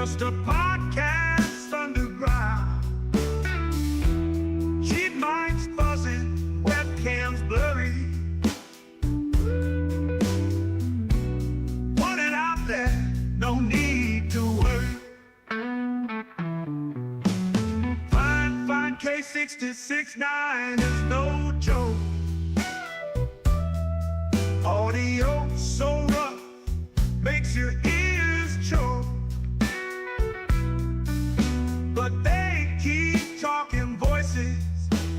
just a podcast underground. Cheap minds buzzing, webcams blurry. Put it out there, no need to worry. Fifine K66.9 is no joke. Audio so rough, makes your ears choke. But they keep talking, voices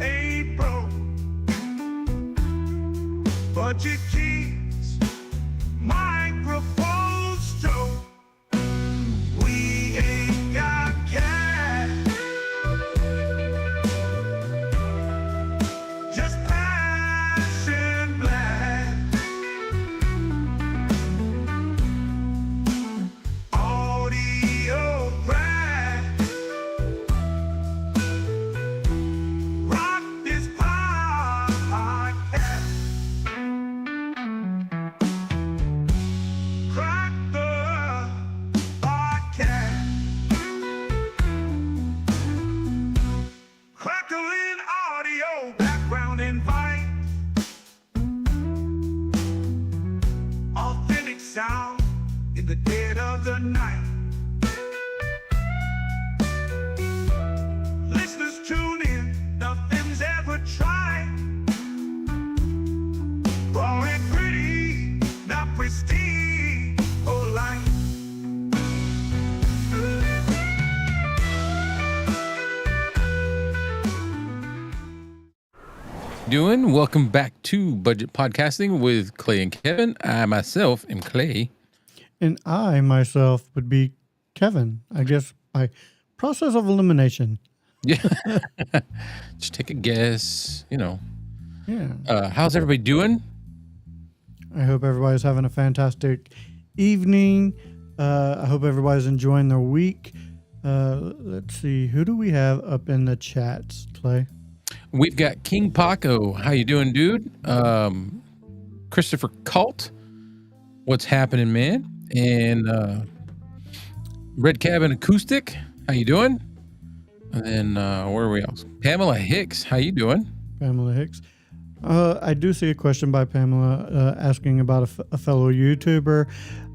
ain't broke. Budget keeps microphones stroke. We ain't got cash, just passion blast. Audio crack. Rock this podcast. Crack the podcast. Crackling audio, background invite. Authentic sound in the dead of the night. Listeners tune in, nothing's ever tried. Raw and pretty, not pristine or light. Doing? Welcome back to Budget Podcasting with Clay and Kevin. I myself am Clay. And I myself would be Kevin, I guess, by process of elimination. Yeah. Just take a guess, Yeah. How's everybody doing? I hope everybody's having a fantastic evening. I hope everybody's enjoying their week. Let's see. Who do we have up in the chats, Clay? We've got King Paco. How you doing, dude? Christopher Cult. What's happening, man? And Red Cabin Acoustic. How you doing? And then where are we else? Pamela Hicks. How you doing? Pamela Hicks. I do see a question by Pamela asking about a fellow YouTuber.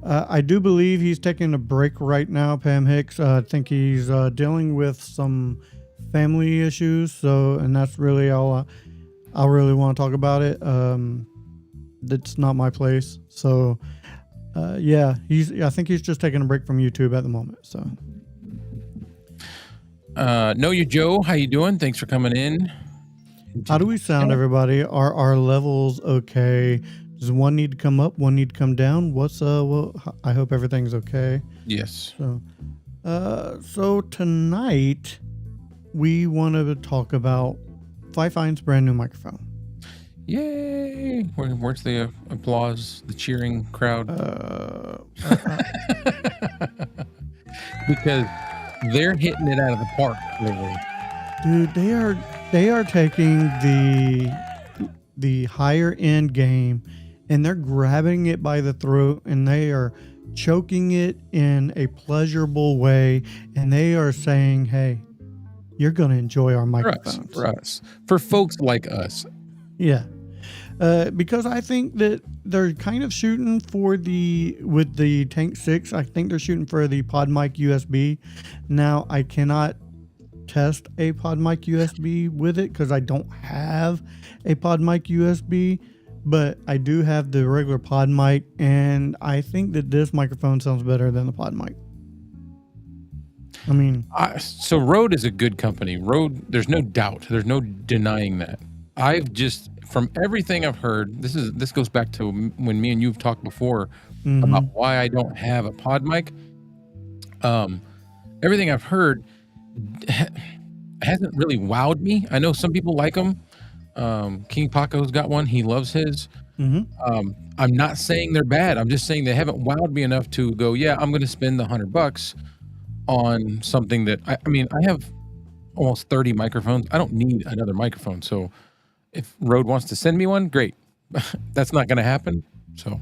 I do believe he's taking a break right now, Pam Hicks. I think he's dealing with some family issues. And that's really all I really want to talk about it. That's not my place. So, I think he's just taking a break from YouTube at the moment. So, Know You Joe. How you doing? Thanks for coming in. how do we sound, everybody? Are our levels okay? Does one need to come up? One need to come down? I hope everything's okay. Yes. So tonight we want to talk about Fifine's brand new microphone. Yay! Where's the applause, the cheering crowd? Because they're hitting it out of the park, literally. Dude, they are taking the higher end game and they're grabbing it by the throat and they are choking it in a pleasurable way, and they are saying, "Hey, you're going to enjoy our microphones." For folks like us. Yeah. Because I think that they're kind of shooting with the Tank 6, I think they're shooting for the PodMic USB. Now, I cannot test a PodMic USB with it because I don't have a PodMic USB, but I do have the regular PodMic, and I think that this microphone sounds better than the PodMic. I mean, so Rode is a good company. Rode, there's no doubt. There's no denying that. From everything I've heard, this goes back to when me and you've talked before about why I don't have a pod mic. Everything I've heard hasn't really wowed me. I know some people like them. King Paco's got one. He loves his. I'm not saying they're bad. I'm just saying they haven't wowed me enough to go, yeah, I'm going to spend the $100 on something that I have almost 30 microphones. I don't need another microphone. So if Rode wants to send me one, great. That's not going to happen. So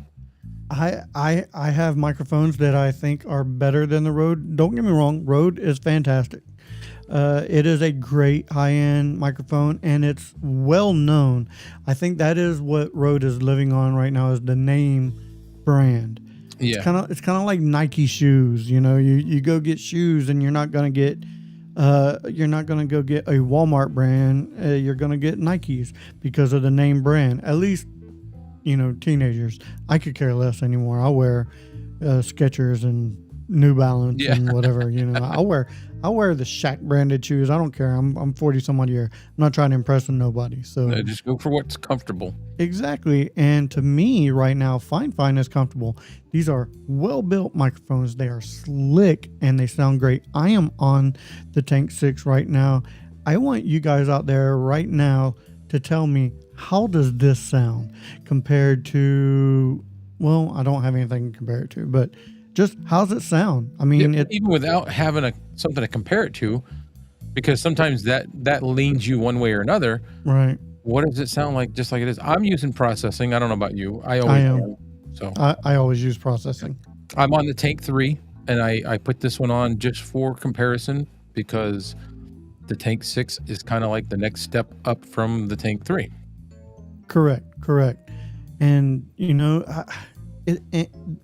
I have microphones that I think are better than the Rode. Don't get me wrong, Rode is fantastic. It is a great high-end microphone, and it's well known. I think that is what Rode is living on right now, is the name brand. Yeah. It's kind of like Nike shoes. You know, you go get shoes, and you're not gonna go get a Walmart brand. You're gonna get Nikes because of the name brand. At least, you know, teenagers. I could care less anymore. I'll wear Skechers and New Balance and whatever. You know, I'll wear the Shaq branded shoes. I don't care. I'm 40 some odd year. I'm not trying to impress nobody. So just go for what's comfortable. Exactly. And to me right now, Fifine is comfortable. These are well built microphones. They are slick and they sound great. I am on the Tank 6 right now. I want you guys out there right now to tell me, how does this sound compared to, well, I don't have anything to compare it to, but just how's it sound? I mean, even without having something to compare it to, because sometimes that leans you one way or another. Right. What does it sound like? Just like it is. I'm using processing. I don't know about you. I am. So I always use processing. I'm on the Tank 3, and I put this one on just for comparison because the Tank 6 is kind of like the next step up from the Tank 3. Correct. And you know,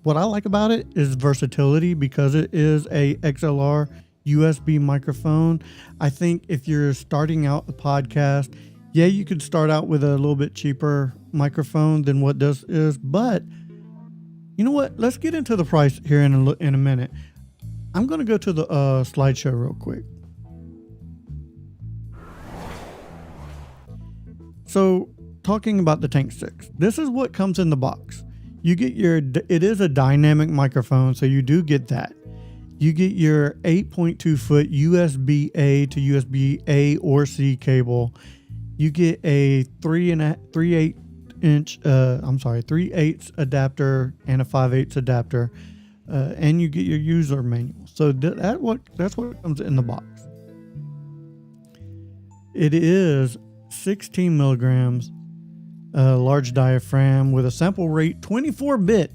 what I like about it is versatility, because it is a XLR USB microphone. I think if you're starting out a podcast, yeah, you could start out with a little bit cheaper microphone than what this is, but you know what? Let's get into the price here in a minute. I'm going to go to the slideshow real quick. So, talking about the Tank 6, this is what comes in the box. You get it is a dynamic microphone, so you do get that. You get your 8.2 foot USB A to USB A or C cable. You get a 3/8 adapter and a 5/8 adapter, and you get your user manual. So that's what comes in the box. It is 16 milligrams. Large diaphragm with a sample rate 24-bit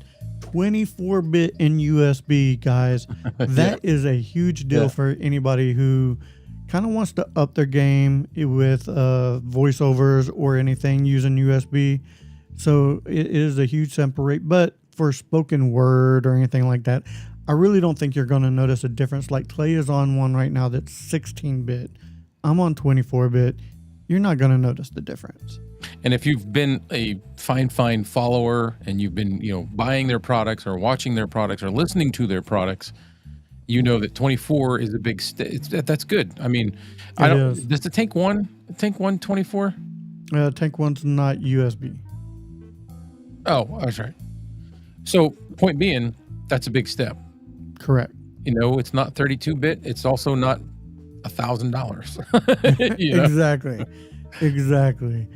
in USB, guys. That is a huge deal for anybody who kind of wants to up their game with voiceovers or anything using USB. So it is a huge sample rate, but for spoken word or anything like that, I really don't think you're going to notice a difference. Like Clay is on one right now that's 16-bit. I'm on 24-bit. You're not going to notice the difference. And if you've been a Fifine follower and you've been, buying their products or watching their products or listening to their products, you know that 24 is a big that's good. I mean, does the Tank 1 24? Tank 1's not USB. Oh, that's right. So point being, that's a big step. Correct. It's not 32-bit. It's also not $1,000. Exactly.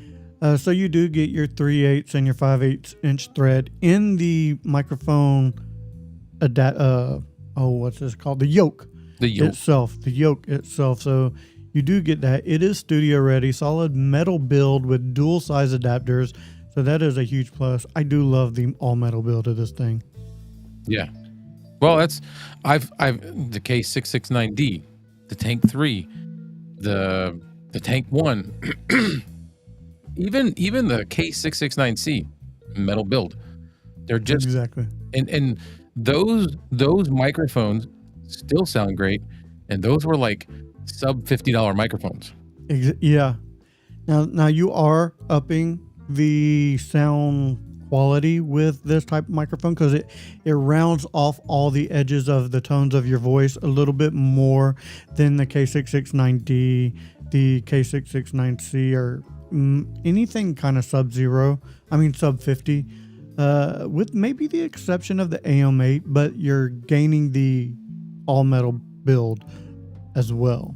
So you do get your 3/8 and your 5/8 inch thread in the microphone. What's this called? The yoke. The yoke itself. So you do get that. It is studio ready, solid metal build with dual size adapters. So that is a huge plus. I do love the all metal build of this thing. Yeah. Well, I've the K669D, the Tank 3, the Tank 1. Even the K669C metal build, they're just and those microphones still sound great, and those were like sub $50 microphones. Yeah. Now you are upping the sound quality with this type of microphone because it rounds off all the edges of the tones of your voice a little bit more than the K669D, the K669C, or anything kind of sub 50, with maybe the exception of the AM8, but you're gaining the all metal build as well.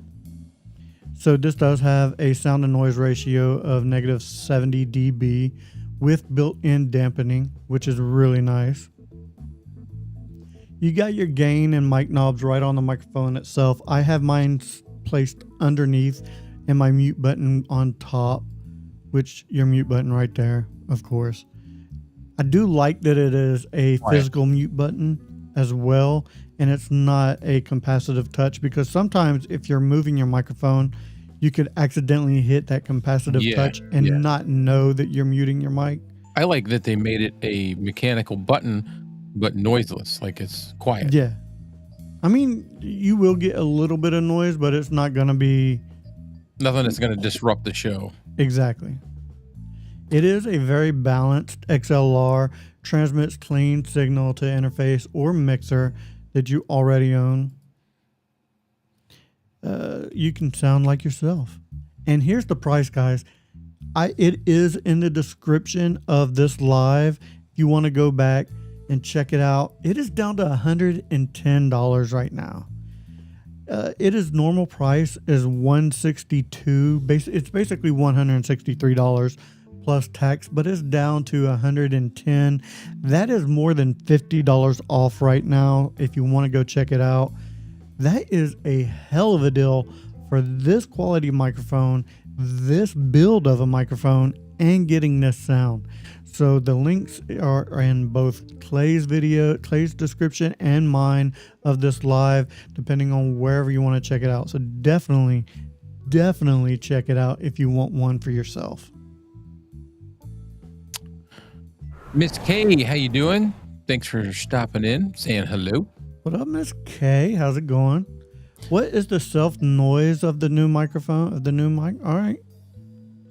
So this does have a sound to noise ratio of -70 dB with built-in dampening, which is really nice. You got your gain and mic knobs right on the microphone itself. I have mine placed underneath and my mute button on top, which your mute button right there, of course. I do like that it is a Quiet. physical mute button as well, and it's not a capacitive touch, because sometimes if you're moving your microphone, you could accidentally hit that capacitive Yeah, touch and yeah. not know that you're muting your mic. I like that they made it a mechanical button, but noiseless, like it's quiet. Yeah. I mean, you will get a little bit of noise, but it's not going to be Nothing that's going to disrupt the show. exactly. It is a very balanced XLR, transmits clean signal to interface or mixer that you already own. You can sound like yourself. And here's the price, guys. It is in the description of this live. If you want to go back and check it out, it is down to $110 right now. It is normal price is $162. It's basically $163 plus tax, but it's down to $110. That is more than $50 off right now. If you want to go check it out, that is a hell of a deal for this quality microphone, this build of a microphone, and getting this sound. So the links are in both Clay's description and mine of this live, depending on wherever you want to check it out. So definitely check it out if you want one for yourself. Miss K, how you doing? Thanks for stopping in, saying hello. What up, Miss K? How's it going? What is the self noise of the new microphone, of the new mic? All right.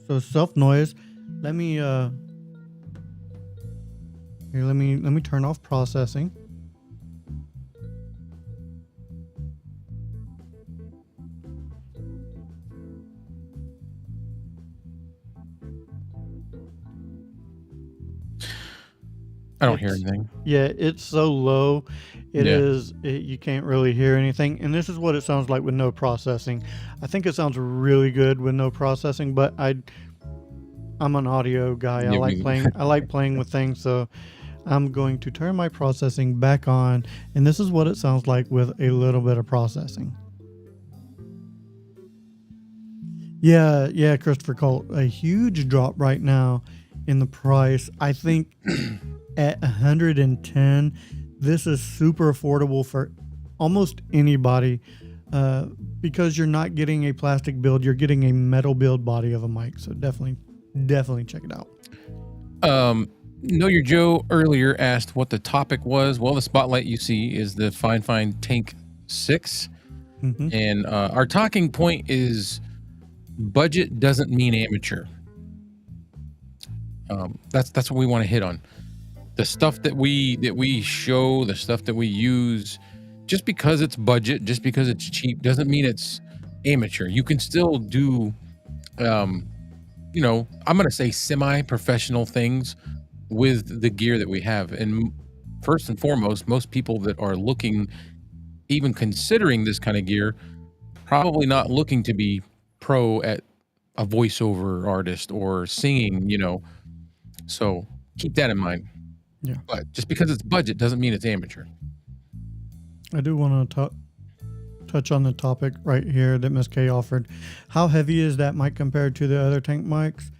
So self noise. Let me let me turn off processing. I don't hear anything. Yeah, it's so low. You can't really hear anything. And this is what it sounds like with no processing. I think it sounds really good with no processing, but I'm an audio guy. I like playing with things, so I'm going to turn my processing back on, and this is what it sounds like with a little bit of processing. Yeah, Christopher Colt, a huge drop right now in the price. I think at $110, this is super affordable for almost anybody, because you're not getting a plastic build, you're getting a metal build body of a mic. So definitely check it out. Know Your Joe earlier asked what the topic was. Well, the spotlight you see is the Fifine Tank 6. Mm-hmm. And our talking point is budget doesn't mean amateur. That's what we want to hit on. The stuff that we show, the stuff that we use, just because it's budget, just because it's cheap, doesn't mean it's amateur. You can still do, I'm going to say semi-professional things with the gear that we have. And first and foremost, most people that are looking, even considering this kind of gear, probably not looking to be pro at a voiceover artist or singing, so keep that in mind. Yeah. But just because it's budget doesn't mean it's amateur. I do want to touch on the topic right here that Ms. K offered. How heavy is that mic compared to the other tank mics?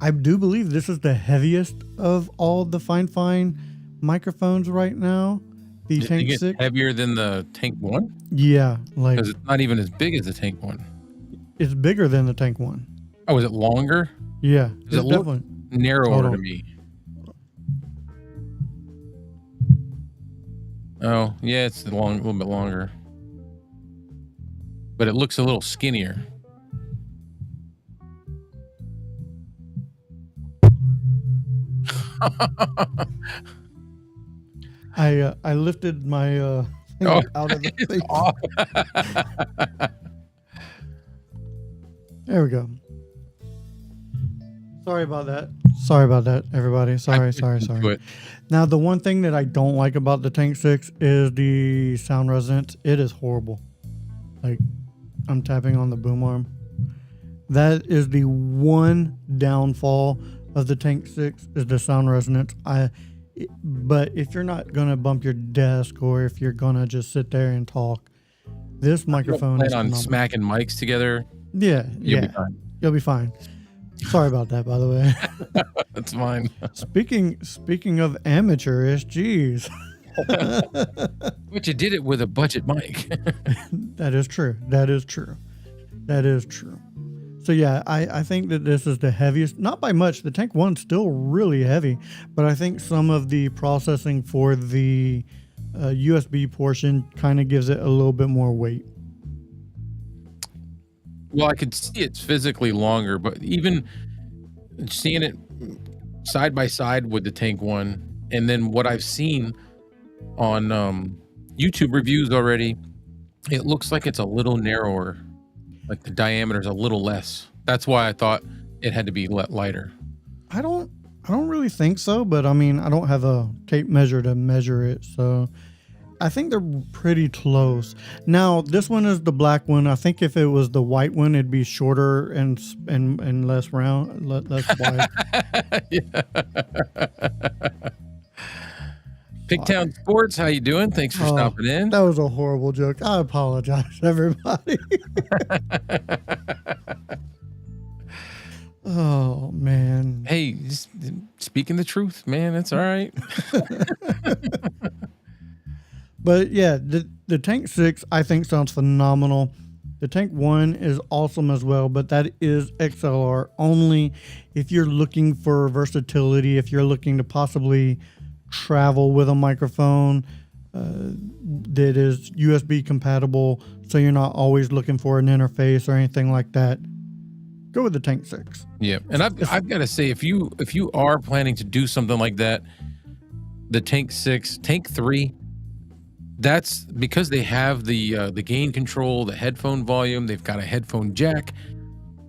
I do believe this is the heaviest of all the Fifine microphones right now. The You Tank think it's 6. heavier than the Tank 1? Yeah, like Because it's not even as big as the Tank 1. it's bigger than the Tank 1. Oh, is it longer? Yeah, Does it look narrower Hold to on. me? Oh, yeah, it's a little bit longer. But it looks a little skinnier. I lifted my thing out of the it's face. off. There we go. Sorry about that, everybody. Sorry. But Now, the one thing that I don't like about the Tank 6 is the sound resonance. It is horrible. Like, I'm tapping on the boom arm. That is the one downfall of the Tank 6 is the sound resonance. But if you're not going to bump your desk or if you're going to just sit there and talk, this microphone is plan on phenomenal. smacking mics together. Yeah. You'll be fine. You'll be fine. Sorry about that, by the way. That's fine. Speaking of amateurish, geez. But you did it with a budget mic. That is true. That is true. That is true. So yeah, I think that this is the heaviest, not by much. The Tank 1's still really heavy, but I think some of the processing for the USB portion kind of gives it a little bit more weight. Well, I could see it's physically longer, but even seeing it side by side with the Tank 1, and then what I've seen on YouTube reviews already, it looks like it's a little narrower. Like the diameter is a little less. That's why I thought it had to be lighter. I don't really think so, but I mean, I don't have a tape measure to measure it, so I think they're pretty close. Now, this one is the black one. I think if it was the white one, it'd be shorter and less round, less wide. Pigtown Sports, how you doing? Thanks for stopping in. That was a horrible joke. I apologize, everybody. Oh, man. Hey, just speaking the truth, man. That's all right. But yeah, the Tank 6 I think sounds phenomenal. The Tank 1 is awesome as well, but that is XLR only. If you're looking for versatility, if you're looking to possibly travel with a microphone that is USB compatible, so you're not always looking for an interface or anything like that, go with the Tank 6. Yeah, and I've got to say, if you are planning to do something like that, the Tank 6, Tank 3, that's because they have the gain control, the headphone volume. They've got a headphone jack,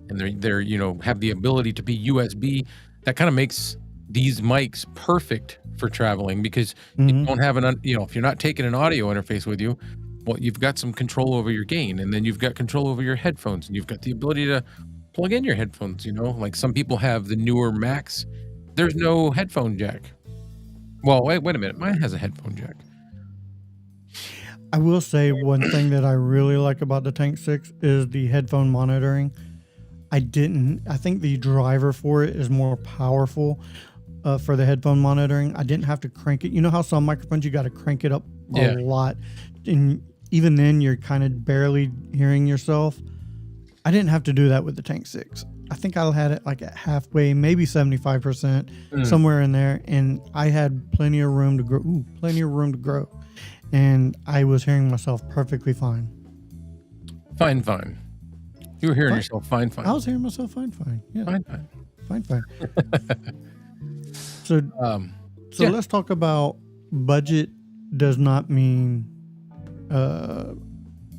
and they're have the ability to be USB. That kind of makes these mics perfect for traveling, because you don't have if you're not taking an audio interface with you, well, you've got some control over your gain, and then you've got control over your headphones, and you've got the ability to plug in your headphones. Like some people have the newer Macs. There's no headphone jack. Well, wait a minute. Mine has a headphone jack. I will say one thing that I really like about the Tank 6 is the headphone monitoring. I think the driver for it is more powerful for the headphone monitoring. I didn't have to crank it. You know how some microphones you got to crank it up a lot, and even then you're kind of barely hearing yourself. I didn't have to do that with the Tank 6. I think I had it like at halfway, maybe 75%, somewhere in there, and I had plenty of room to grow. And I was hearing myself perfectly fine. Fine. You were hearing yourself fine. I was hearing myself fine. Yeah. Fine. So let's talk about budget. Does not mean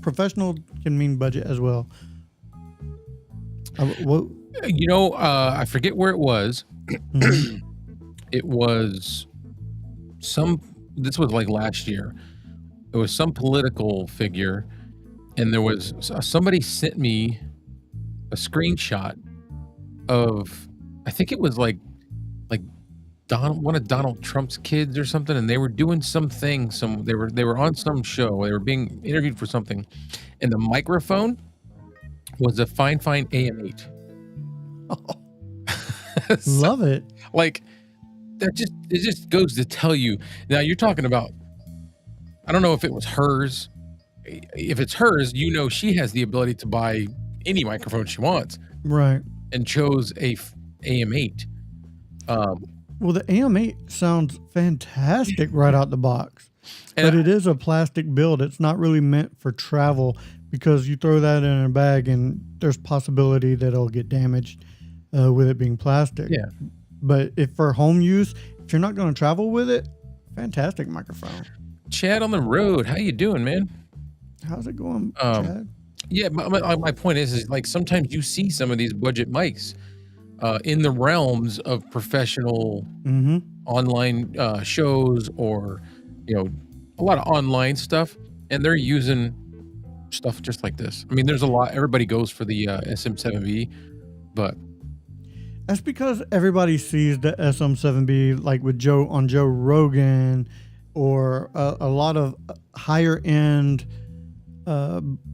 professional, can mean budget as well. I forget where it was. It was this was like last year. It was some political figure, and there was somebody sent me a screenshot of, I think it was like one of Donald Trump's kids or something, and they were doing something. They were on some show. They were being interviewed for something, and the microphone was a Fifine AM8. Love it. Like it just goes to tell you. Now you're talking about, I don't know if it was hers. If it's hers, she has the ability to buy any microphone she wants. Right. And chose a AM8. Well, the AM8 sounds fantastic right out the box. But it is a plastic build. It's not really meant for travel, because you throw that in a bag and there's possibility that it'll get damaged with it being plastic. Yeah. But if for home use, if you're not going to travel with it, fantastic microphone. Chad on the road, how you doing, man? How's it going, Chad? Yeah, my point is like sometimes you see some of these budget mics in the realms of professional online shows, or a lot of online stuff, and they're using stuff just like this. I mean, there's a lot. Everybody goes for the SM7B, but that's because everybody sees the SM7B like with Joe Rogan, or a lot of higher end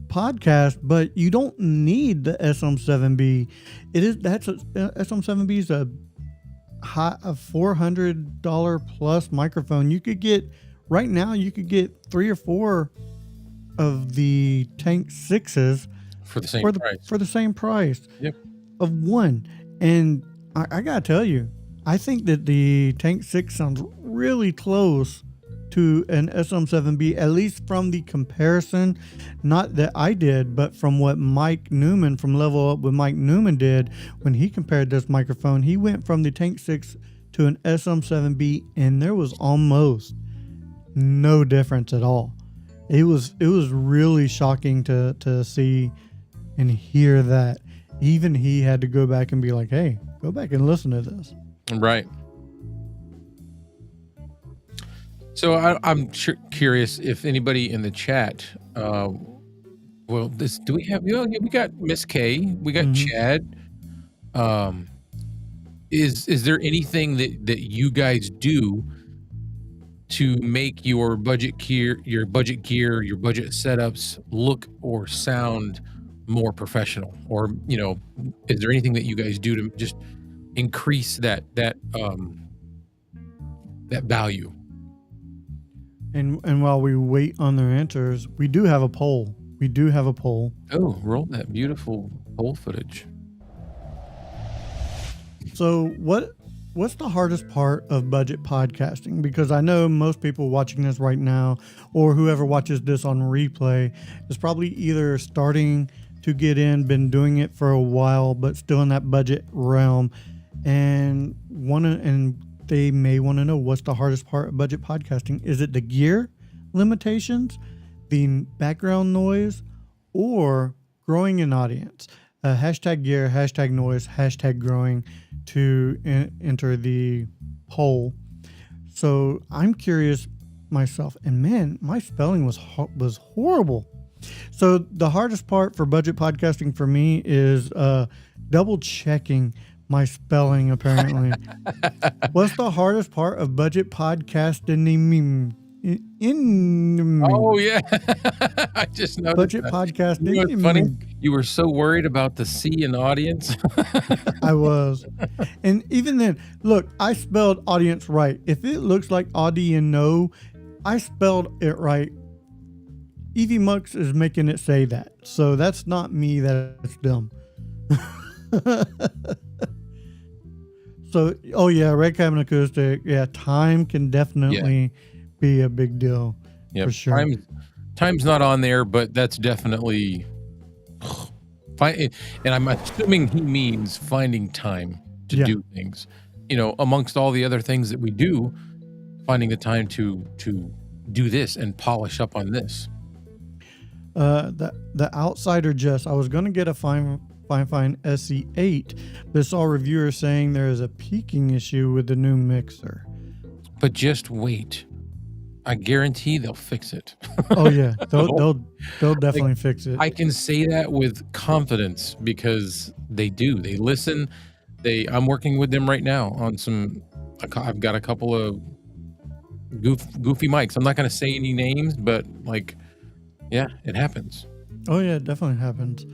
podcast, but you don't need the SM7B. SM7B is a $400 plus microphone. You could get right now. You could get 3 or 4 of the Tank 6s for the same price. For the same price. Yep. Of one. And I gotta tell you, I think that the Tank 6 sounds really close to an SM7B, at least from the comparison, not that I did, but from what Mike Newman from Level Up with Mike Newman did when he compared this microphone. He went from the Tank 6 to an SM7B, and there was almost no difference at all. It was really shocking to see and hear that. Even he had to go back and be like, hey, go back and listen to this. Right. So I'm curious if anybody in the chat, do we have, we got Miss K, we got Chad. Is there anything that you guys do to make your budget gear, your budget setups look or sound more professional? Or, is there anything that you guys do to just increase that value? And while we wait on their answers, we do have a poll. Oh, roll that beautiful poll footage. So what's the hardest part of budget podcasting? Because I know most people watching this right now, or whoever watches this on replay, is probably either starting to get in, been doing it for a while, but still in that budget realm, and they may want to know what's the hardest part of budget podcasting. Is it the gear limitations, the background noise, or growing an audience? Hashtag gear, hashtag noise, hashtag growing to enter the poll. So I'm curious myself, and man, my spelling was horrible. So the hardest part for budget podcasting for me is double checking my spelling, apparently. What's the hardest part of budget podcasting? Oh, yeah. I just noticed budget that. podcasting. You know what's funny? You were so worried about the C in audience. I was. And even then, look, I spelled audience right. If it looks like audio, I spelled it right. Evie Mux is making it say that. So that's not me, that's them. So, oh yeah, Red Cabin Acoustic. Yeah, time can definitely be a big deal. Yeah, for sure. Time's not on there, but that's definitely fine. And I'm assuming he means finding time to do things. Amongst all the other things that we do, finding the time to do this and polish up on this. The Outsider I was going to get a Fifine SE8, but saw reviewers saying there is a peaking issue with the new mixer. But just wait. I guarantee they'll fix it. Oh yeah, they'll definitely fix it. I can say that with confidence because they do. They listen. I'm working with them right now on some. I've got a couple of goofy mics. I'm not going to say any names, but yeah, it happens. Oh yeah, it definitely happens.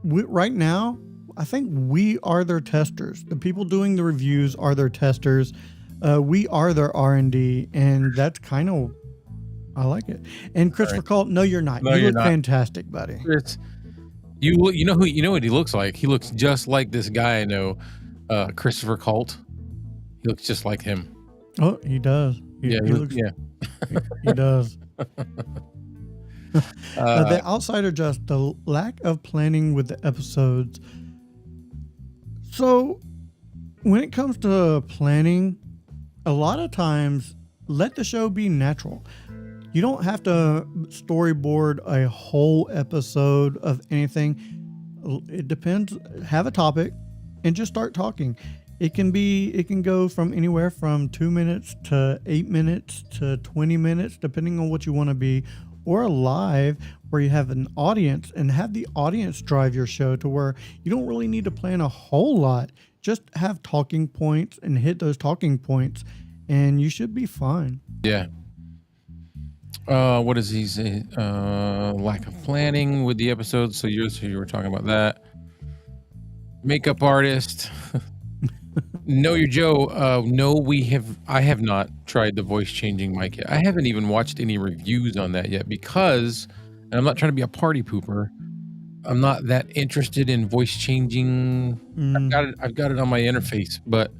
Right now, I think we are their testers. The people doing the reviews are their testers. We are their R&D, and that's kind of, I like it. And Christopher Colt, no, you're not. No, you you're look not. Fantastic, buddy. You know what he looks like? He looks just like this guy I know, Christopher Colt. He looks just like him. Oh, he does. He looks. Yeah. He does. The Outsider the lack of planning with the episodes. So when it comes to planning, a lot of times let the show be natural. You don't have to storyboard a whole episode of anything. It depends. Have a topic and just start talking. It can go from anywhere from 2 minutes to 8 minutes to 20 minutes, depending on what you want to be, or a live where you have an audience and have the audience drive your show to where you don't really need to plan a whole lot. Just have talking points and hit those talking points and you should be fine. Yeah. What does he say? Lack of planning with the episodes. So you were talking about that. Makeup artist. Know your Joe. No, I have not tried the voice changing mic yet. I haven't even watched any reviews on that yet because, and I'm not trying to be a party pooper. I'm not that interested in voice changing. I've got it on my interface, but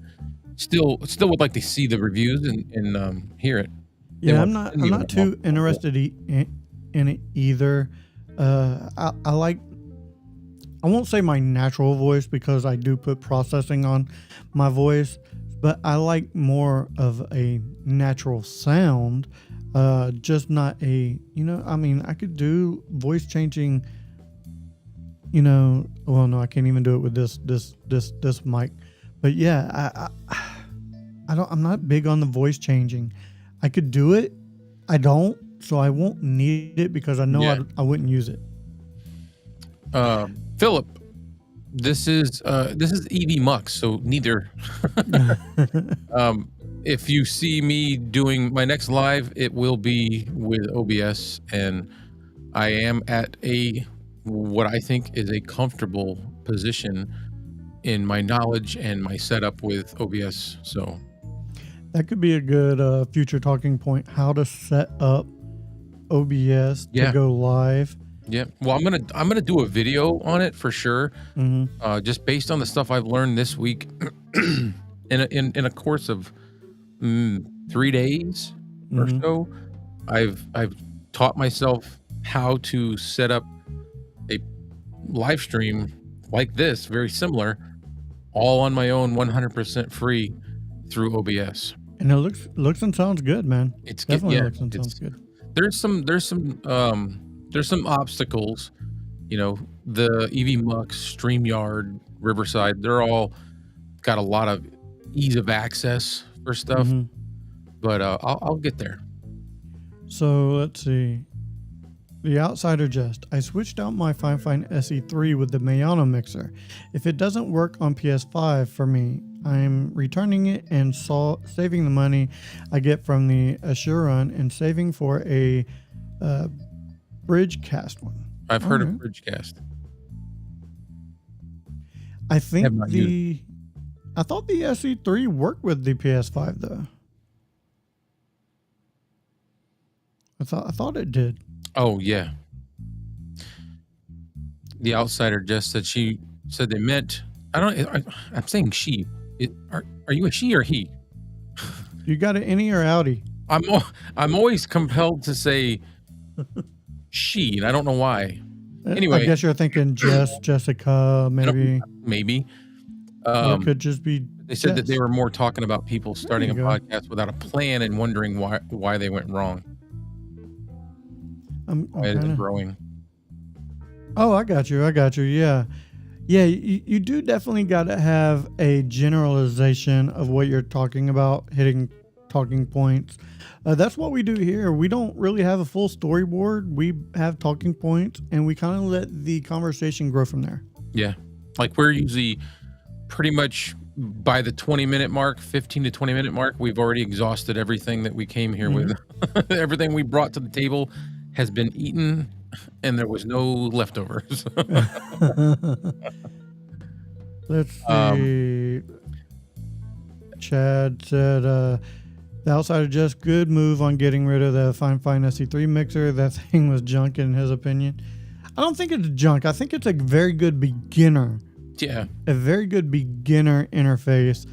still would like to see the reviews and hear it. Yeah, I'm not too interested in it either. I like, I won't say my natural voice because I do put processing on my voice, but I like more of a natural sound, just not a, I mean, I could do voice changing, well, no, I can't even do it with this mic, but yeah, I'm not big on the voice changing. I could do it. I don't, so I won't need it because I know I wouldn't use it. Philip, this is EV Mux, so neither. If you see me doing my next live, it will be with OBS, and I am at what I think is a comfortable position in my knowledge and my setup with OBS. So that could be a good future talking point: how to set up OBS to go live. Yeah, well, I'm gonna do a video on it for sure. Just based on the stuff I've learned this week, in a course of 3 days or so, I've taught myself how to set up a live stream like this, very similar, all on my own, 100% free through OBS. And it looks and sounds good, man. It's definitely looks and sounds good. There's some obstacles, the EV Mux, StreamYard, Riverside, they're all got a lot of ease of access for stuff, but I'll get there. So let's see. The Outsider Jest. I switched out my Fifine SE3 with the Mayano mixer. If it doesn't work on PS5 for me, I'm returning it and saving the money I get from the Assuron and saving for a Bridgecast one. I've heard of Bridgecast. I think I thought the SE3 worked with the PS5 though. I thought it did. Oh yeah. The Outsider just said they meant. I'm saying she. Are you a she or he? You got an innie or outie? I'm always compelled to say she, and I don't know why. Anyway, I guess you're thinking Jessica, maybe. Maybe. Or it could just be. They said that they were more talking about people starting a podcast without a plan and wondering why they went wrong. Why is it growing? Oh, I got you. Yeah. Yeah, you do definitely got to have a generalization of what you're talking about, hitting talking points. That's what we do here. We don't really have a full storyboard. We have talking points, and we kind of let the conversation grow from there. Yeah. Like we're usually pretty much by the 20-minute mark, 15 to 20-minute mark, we've already exhausted everything that we came here with. Everything we brought to the table has been eaten, and there was no leftovers. Let's see. Chad said, the Outsider Just good move on getting rid of the Fifine SE3 mixer. That thing was junk in his opinion. I don't think it's junk. I think it's a very good beginner. Yeah. A very good beginner interface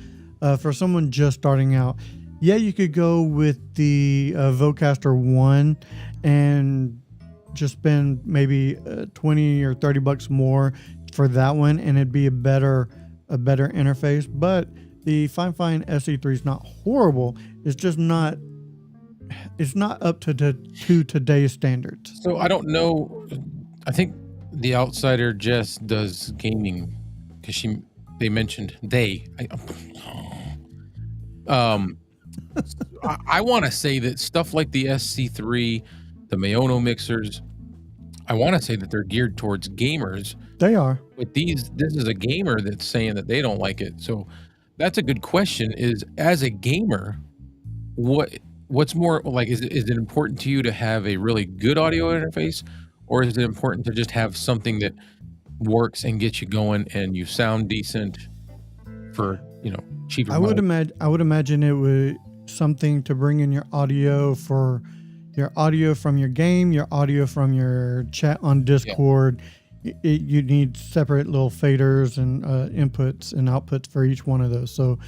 for someone just starting out. Yeah, you could go with the Vocaster 1 and just spend maybe 20 or 30 bucks more for that one, and it'd be a better interface. But the Fifine SE3 is not horrible. It's just not. It's not up to today's standards. So I don't know. I think the Outsider just does gaming because they mentioned I want to say that stuff like the SC3, the Mayano mixers, I want to say that they're geared towards gamers. They are. But this is a gamer that's saying that they don't like it. So that's a good question, is as a gamer, what what's more like, is it important to you to have a really good audio interface, or is it important to just have something that works and gets you going and you sound decent for, cheaper money? I would imagine it would something to bring in your audio for your audio from your game, your audio from your chat on Discord. You need separate little faders and inputs and outputs for each one of those. So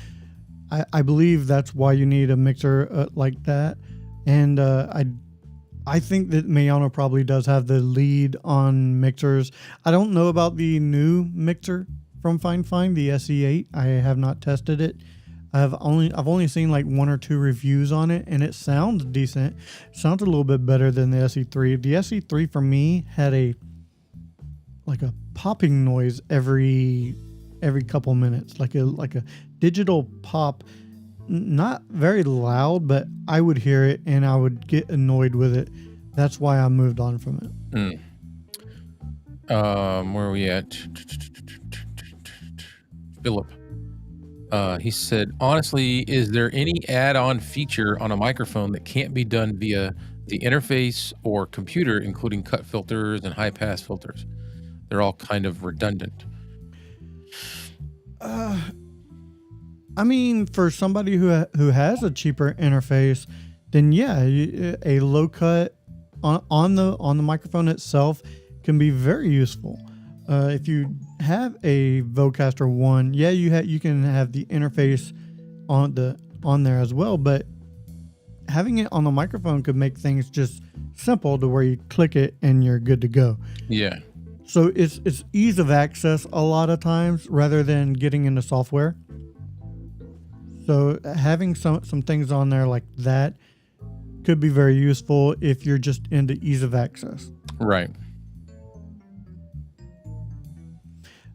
I believe that's why you need a mixer like that. And I think that Mayano probably does have the lead on mixers. I don't know about the new mixer from Fifine, the SE8. I have not tested it. I've only seen like 1 or 2 reviews on it, and it sounds decent. Sounds a little bit better than the SE3. The SE3 for me had a popping noise every couple minutes, like a digital pop, not very loud, but I would hear it and I would get annoyed with it. That's why I moved on from it. Where are we at? Philip. He said, honestly, is there any add-on feature on a microphone that can't be done via the interface or computer, including cut filters and high pass filters? They're all kind of redundant. I mean, for somebody who has a cheaper interface, then yeah, a low cut on the microphone itself can be very useful. If you have a Vocaster 1, yeah, you can have the interface on there as well, but having it on the microphone could make things just simple to where you click it and you're good to go. Yeah. So it's ease of access a lot of times rather than getting into software. So having some things on there like that could be very useful if you're just into ease of access. Right.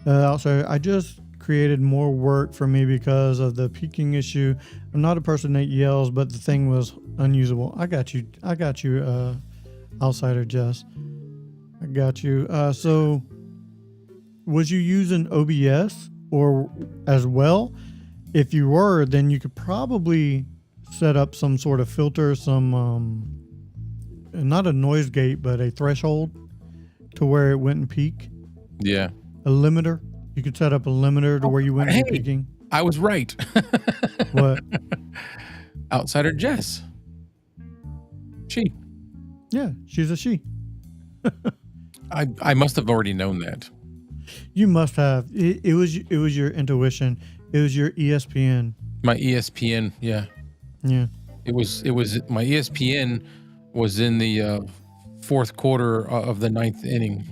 Also, I just created more work for me because of the peaking issue. I'm not a person that yells, but the thing was unusable. I got you, Outsider Jess. I got you. So, was you using OBS or as well? If you were, then you could probably set up some sort of filter, not a noise gate, but a threshold to where it wouldn't peak. Yeah. A limiter. You could set up a limiter to where you wouldn't be peaking. I was right. What? Outsider Jess. She. Yeah, she's a she. I must have already known that. You must have. It was your intuition. It was your ESPN. My ESPN, yeah. Yeah. It was my ESPN was in the fourth quarter of the ninth inning.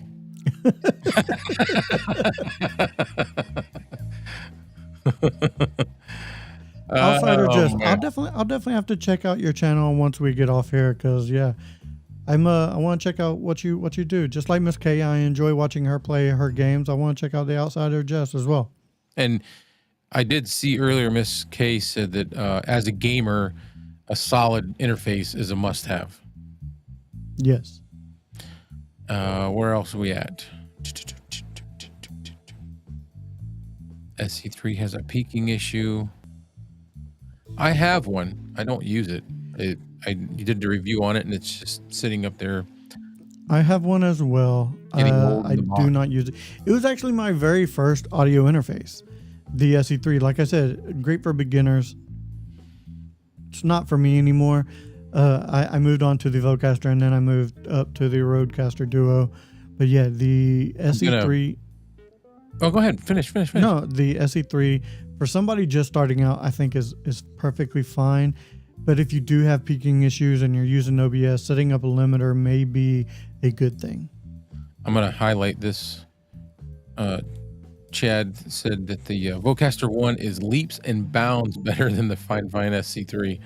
Outsider Jess, man. I'll definitely have to check out your channel once we get off here, because yeah, I want to check out what you do. Just like Miss K, I enjoy watching her play her games. I want to check out the Outsider Jess as well. And I did see earlier Miss K said that as a gamer, a solid interface is a must-have. Yes. Where else are we at? SC3 has a peaking issue. I have one. I don't use it. I did the review on it, and it's just sitting up there. I have one as well. I do not use it. It was actually my very first audio interface, the SE3. Like I said, great for beginners. It's not for me anymore. I moved on to the Vocaster, and then I moved up to the Rodecaster Duo. But yeah, the SE3. Oh, go ahead. Finish. No, the SE3 for somebody just starting out, I think is perfectly fine. But if you do have peaking issues and you're using OBS, setting up a limiter may be a good thing. I'm going to highlight this. Chad said that the Vocaster 1 is leaps and bounds better than the Fifine SC3.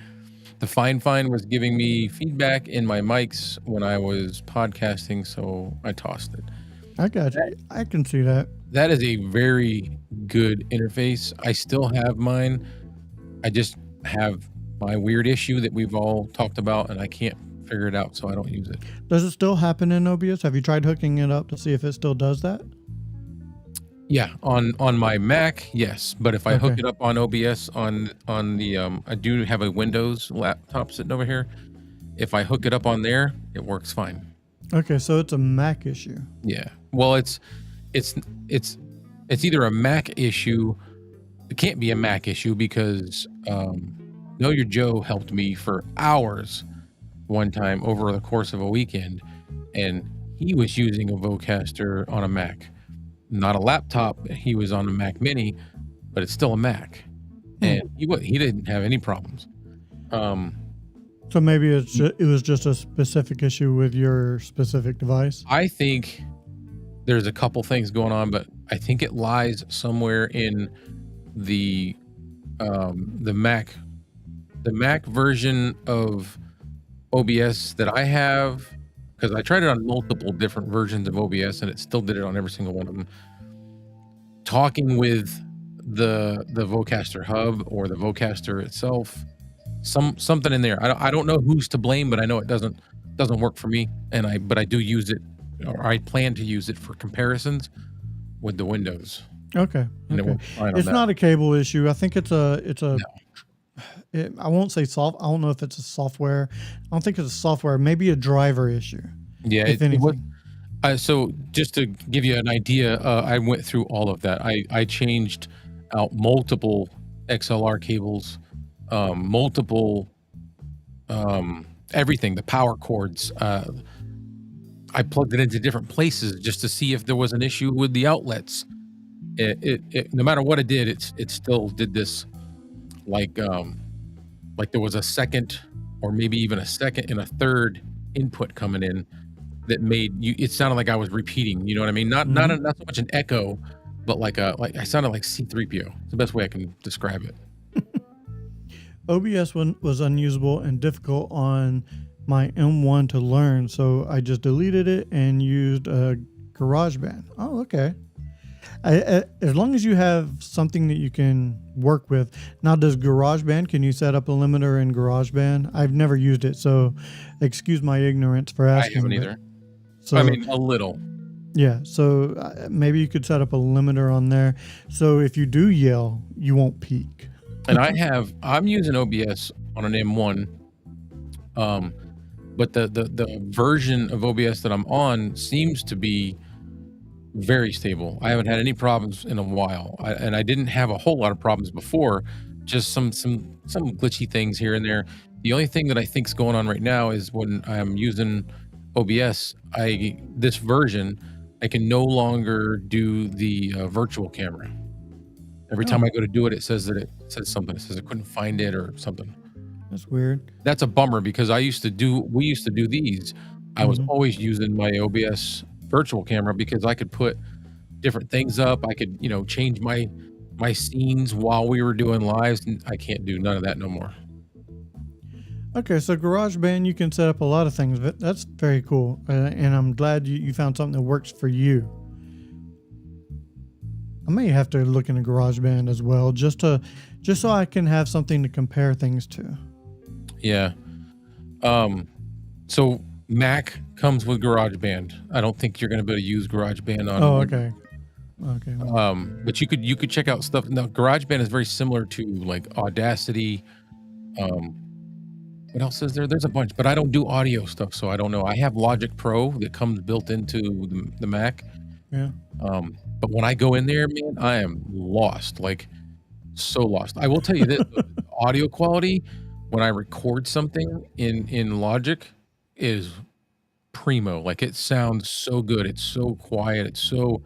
The Fifine was giving me feedback in my mics when I was podcasting, so I tossed it. I got you. I can see that. That is a very good interface. I still have mine. I just have my weird issue that we've all talked about, and I can't figure it out, so I don't use it. Does it still happen in OBS? Have you tried hooking it up to see if it still does that? Yeah, on my Mac, yes, but if I hook Okay. it up on OBS on the I do have a Windows laptop sitting over here. If I hook it up on there, it works fine. Okay, so it's a Mac issue. Yeah. Well, it's it's it's either a Mac issue. It can't be a Mac issue because Know Your Joe helped me for hours one time over the course of a weekend, and he was using a Vocaster on a Mac, not a laptop. He was on a Mac Mini, but it's still a Mac, and he didn't have any problems. So maybe it was just a specific issue with your specific device. I think there's a couple things going on, but I think it lies somewhere in the Mac version of OBS that I have, because I tried it on multiple different versions of OBS and it still did it on every single one of them. Talking with the Vocaster hub or the Vocaster itself, something in there. I don't know who's to blame, but I know it doesn't work for me, but I do use it, or I plan to use it for comparisons with the Windows. Okay. And it works fine on It's that. not a cable issue. I think it's a No. I won't say soft. I don't know if it's a software. I don't think it's a software. Maybe a driver issue. Yeah, if anything. So just to give you an idea, I went through all of that. I changed out multiple XLR cables, multiple everything, the power cords. I plugged it into different places just to see if there was an issue with the outlets. It no matter what it did, it still did this like there was a second or maybe even a second and a third input coming in that made you, it sounded like I was repeating, you know what I mean? Not so much an echo, but like I sounded like C3PO. It's the best way I can describe it. OBS was unusable and difficult on my M1 to learn, so I just deleted it and used GarageBand. Oh, okay. As long as you have something that you can work with. Now, does GarageBand, can you set up a limiter in GarageBand? I've never used it, so excuse my ignorance for I asking. haven't either. So, I mean, a little. yeah, so maybe you could set up a limiter on there. So if you do yell, you won't peak. And I'm using OBS on an M1, but the version of OBS that I'm on seems to be very stable. I haven't had any problems in a while, and I didn't have a whole lot of problems before. Just some glitchy things here and there. The only thing that I think's going on right now is when I'm using OBS, this version, I can no longer do the virtual camera. Every time I go to do it, it says something. It says I couldn't find it or something. That's weird. That's a bummer because we used to do these. I was always using my OBS virtual camera because I could put different things up. I could, change my scenes while we were doing lives, and I can't do none of that no more. Okay, so GarageBand, you can set up a lot of things. That's very cool, and I'm glad you found something that works for you. I may have to look into GarageBand as well, just so I can have something to compare things to. Yeah. So Mac comes with GarageBand. I don't think you're going to be able to use GarageBand on. Oh, okay. Okay. But you could check out stuff. Now, GarageBand is very similar to like Audacity. What else is there? There's a bunch, but I don't do audio stuff, so I don't know. I have Logic Pro that comes built into the Mac. Yeah. But when I go in there, man, I am lost, like so lost. I will tell you this, the audio quality when I record something in Logic is primo. Like it sounds so good. It's so quiet. It's so,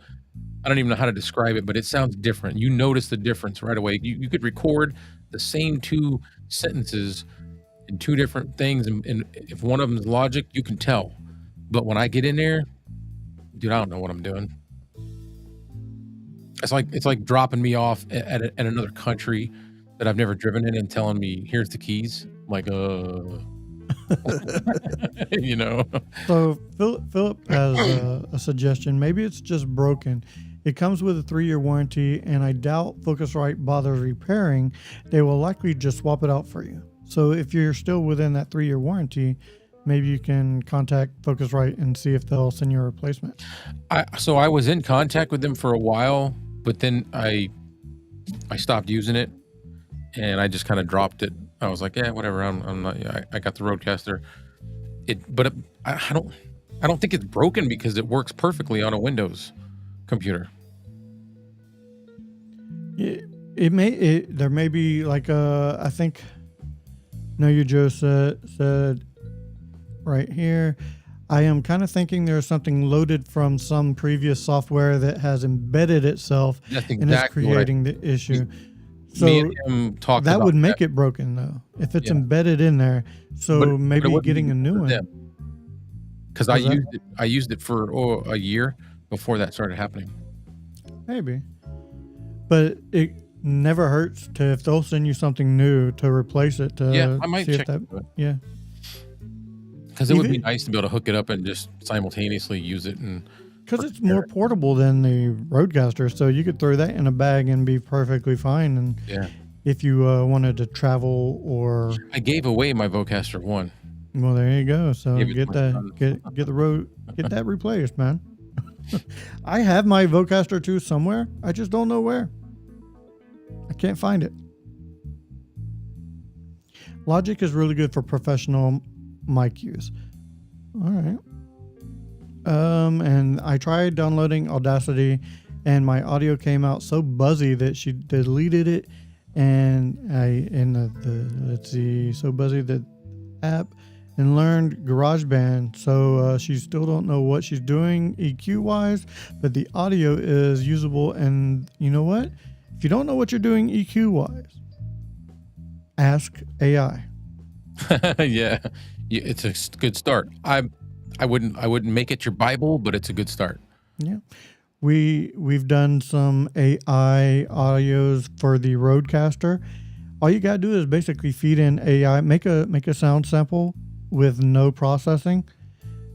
I don't even know how to describe it, but it sounds different. You notice the difference right away. You could record the same two sentences in two different things, and if one of them is Logic, you can tell. But when I get in there, dude, I don't know what I'm doing. It's like dropping me off at another country that I've never driven in and telling me, here's the keys. I'm like, So Philip has a suggestion. Maybe it's just broken. It comes with a 3-year warranty, and I doubt Focusrite bothers repairing. They will likely just swap it out for you. So if you're still within that 3-year warranty, maybe you can contact Focusrite and see if they'll send you a replacement. So I was in contact with them for a while, but then I stopped using it, and I just kind of dropped it. I was like, yeah, whatever. I'm not. Yeah, I got the Rodecaster. I don't think it's broken because it works perfectly on a Windows computer. There may be like I think. No, you just said right here. I am kind of thinking there's something loaded from some previous software that has embedded itself That's and is exactly what creating the issue. So me and him talked that about would make it broken though, if it's Yeah. embedded in there. So But it maybe wouldn't getting be a new for one. them. Because How's that? I used it for a year before that started happening. Maybe. But it never hurts to, if they'll send you something new to replace it, to Yeah, I might see check if that, into it. yeah. Because it would be Even- nice to be able to hook it up and just simultaneously use it. And Because it's more portable than the Rodecaster, so you could throw that in a bag and be perfectly fine. And yeah, if you wanted to travel or, I gave away my Vocaster 1. well, there you go. So Give it to get my that, son. get that replaced, man. I have my Vocaster 2 somewhere. I just don't know where. I can't find it. Logic is really good for professional mic use. All right. And I tried downloading Audacity, and my audio came out so buzzy that she deleted it. And let's see, so buzzy that app, and learned GarageBand. So she still don't know what she's doing EQ wise, but the audio is usable. And you know what? If you don't know what you're doing EQ wise, ask AI. Yeah, it's a good start. I wouldn't make it your Bible, but it's a good start. Yeah. We've done some AI audios for the Rodecaster. All you gotta do is basically feed in AI, make a sound sample with no processing.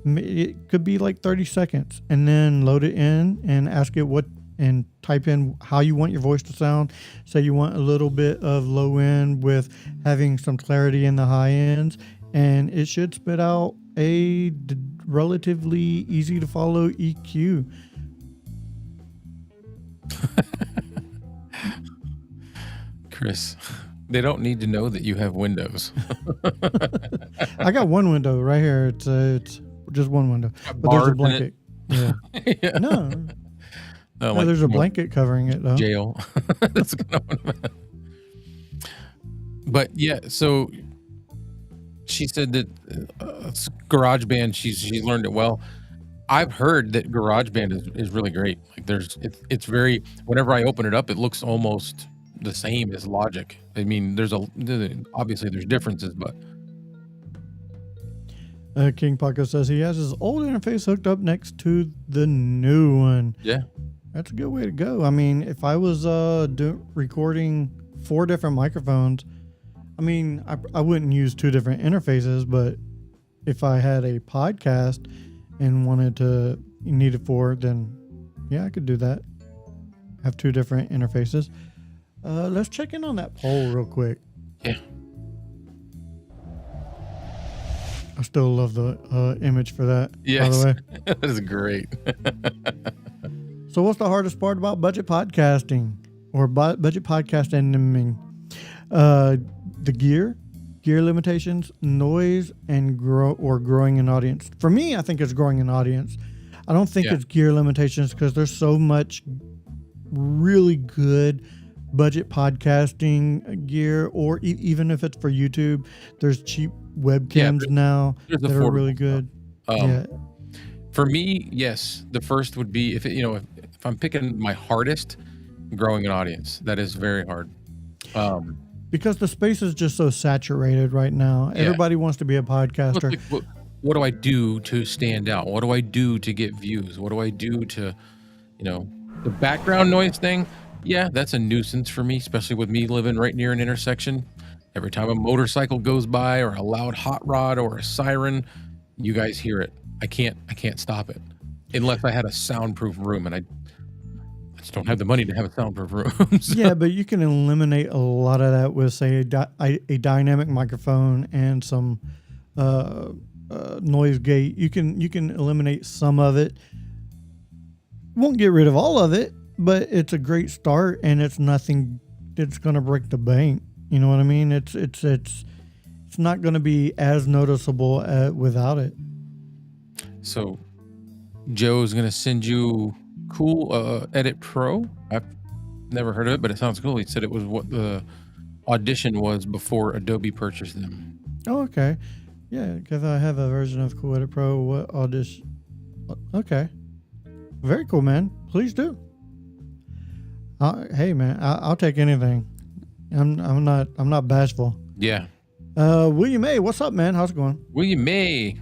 It could be like 30 seconds, and then load it in and ask it and type in how you want your voice to sound. Say you want a little bit of low end with having some clarity in the high ends, and it should spit out a relatively easy to follow EQ. Chris, they don't need to know that you have Windows. I got one window right here. It's just one window, but there's a Bars in blanket. it. Yeah. Yeah. No, Like there's a more blanket covering it though. jail. That's kind of what but yeah, so she said that GarageBand, she's learned it well. I've heard that GarageBand is really great. Like it's very, whenever I open it up, it looks almost the same as Logic. I mean, obviously there's differences, but King Paco says he has his old interface hooked up next to the new one. yeah. That's a good way to go. I mean, if I was recording 4 different microphones, I mean, I wouldn't use 2 different interfaces, but if I had a podcast and needed 4, then yeah, I could do that. Have 2 different interfaces. Let's check in on that poll real quick. Yeah. I still love the image for that, Yes. by the way. That is great. So what's the hardest part about budget podcasting or budget podcasting? The gear limitations, noise, and growing an audience. For me, I think it's growing an audience. I don't think it's gear limitations, because there's so much really good budget podcasting gear, or even if it's for YouTube, there's cheap webcams now that are really good. For me, yes, the first would be if I'm picking my hardest, growing an audience. That is very hard. Because the space is just so saturated right now. Yeah. Everybody wants to be a podcaster. What do I do to stand out? What do I do to get views? What do I do to, the background noise thing? Yeah, that's a nuisance for me, especially with me living right near an intersection. Every time a motorcycle goes by, or a loud hot rod, or a siren, you guys hear it. I can't stop it unless I had a soundproof room, and I just don't have the money to have a soundproof room. So. Yeah, but you can eliminate a lot of that with, say, a dynamic microphone and some noise gate. You can eliminate some of it. Won't get rid of all of it, but it's a great start, and it's nothing that's going to break the bank. You know what I mean? It's not going to be as noticeable without it. So Joe's gonna send you Cool Edit Pro. I've never heard of it, but it sounds cool. He said it was what the Audition was before Adobe purchased them. Oh, okay. Yeah, because I have a version of Cool Edit Pro. What Audition? Okay, very cool, man. Please do. Hey, man, I'll take anything. I'm not bashful. Yeah. William A, what's up, man? How's it going? William May,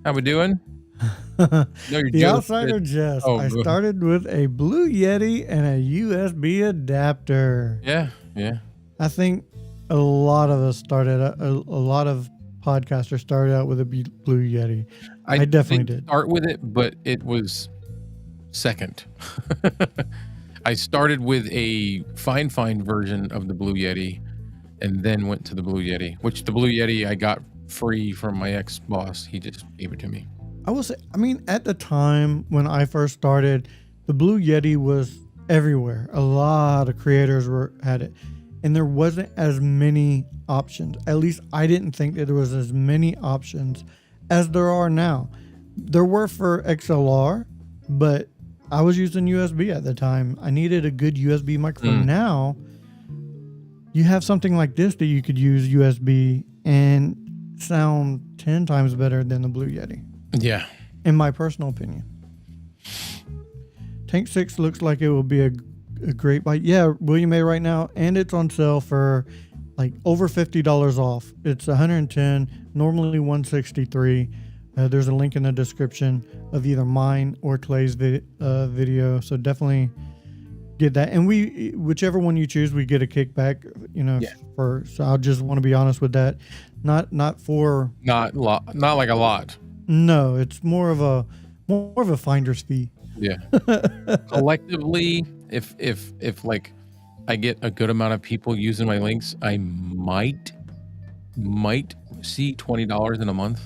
how we doing? No, you're The Joe Outsider said- Jess. Oh, I go ahead. started with a Blue Yeti and a USB adapter. Yeah. I think a lot of us started, a lot of podcasters started out with a Blue Yeti. I definitely did. Start with it, but it was second. I started with a Fifine version of the Blue Yeti, and then went to the Blue Yeti, which the Blue Yeti I got free from my ex-boss. He just gave it to me. I will say, I mean, at the time when I first started, the Blue Yeti was everywhere. A lot of creators had it, and there wasn't as many options. At least I didn't think that there was as many options as there are now. There were for XLR, but I was using USB at the time. I needed a good USB microphone. Now you have something like this that you could use USB and sound 10 times better than the Blue Yeti, Yeah. in my personal opinion. Tank 6 looks like it will be a great buy. Yeah, William A right now, and it's on sale for like over $50 off. It's 110, normally 163. There's a link in the description of either mine or Clay's video, so definitely get that. And whichever one you choose, we get a kickback. You know, Yeah. so I just want to be honest with that. Not Not like a lot. no, it's more of a finder's fee. Yeah. Collectively, if like I get a good amount of people using my links, I might see $20 in a month.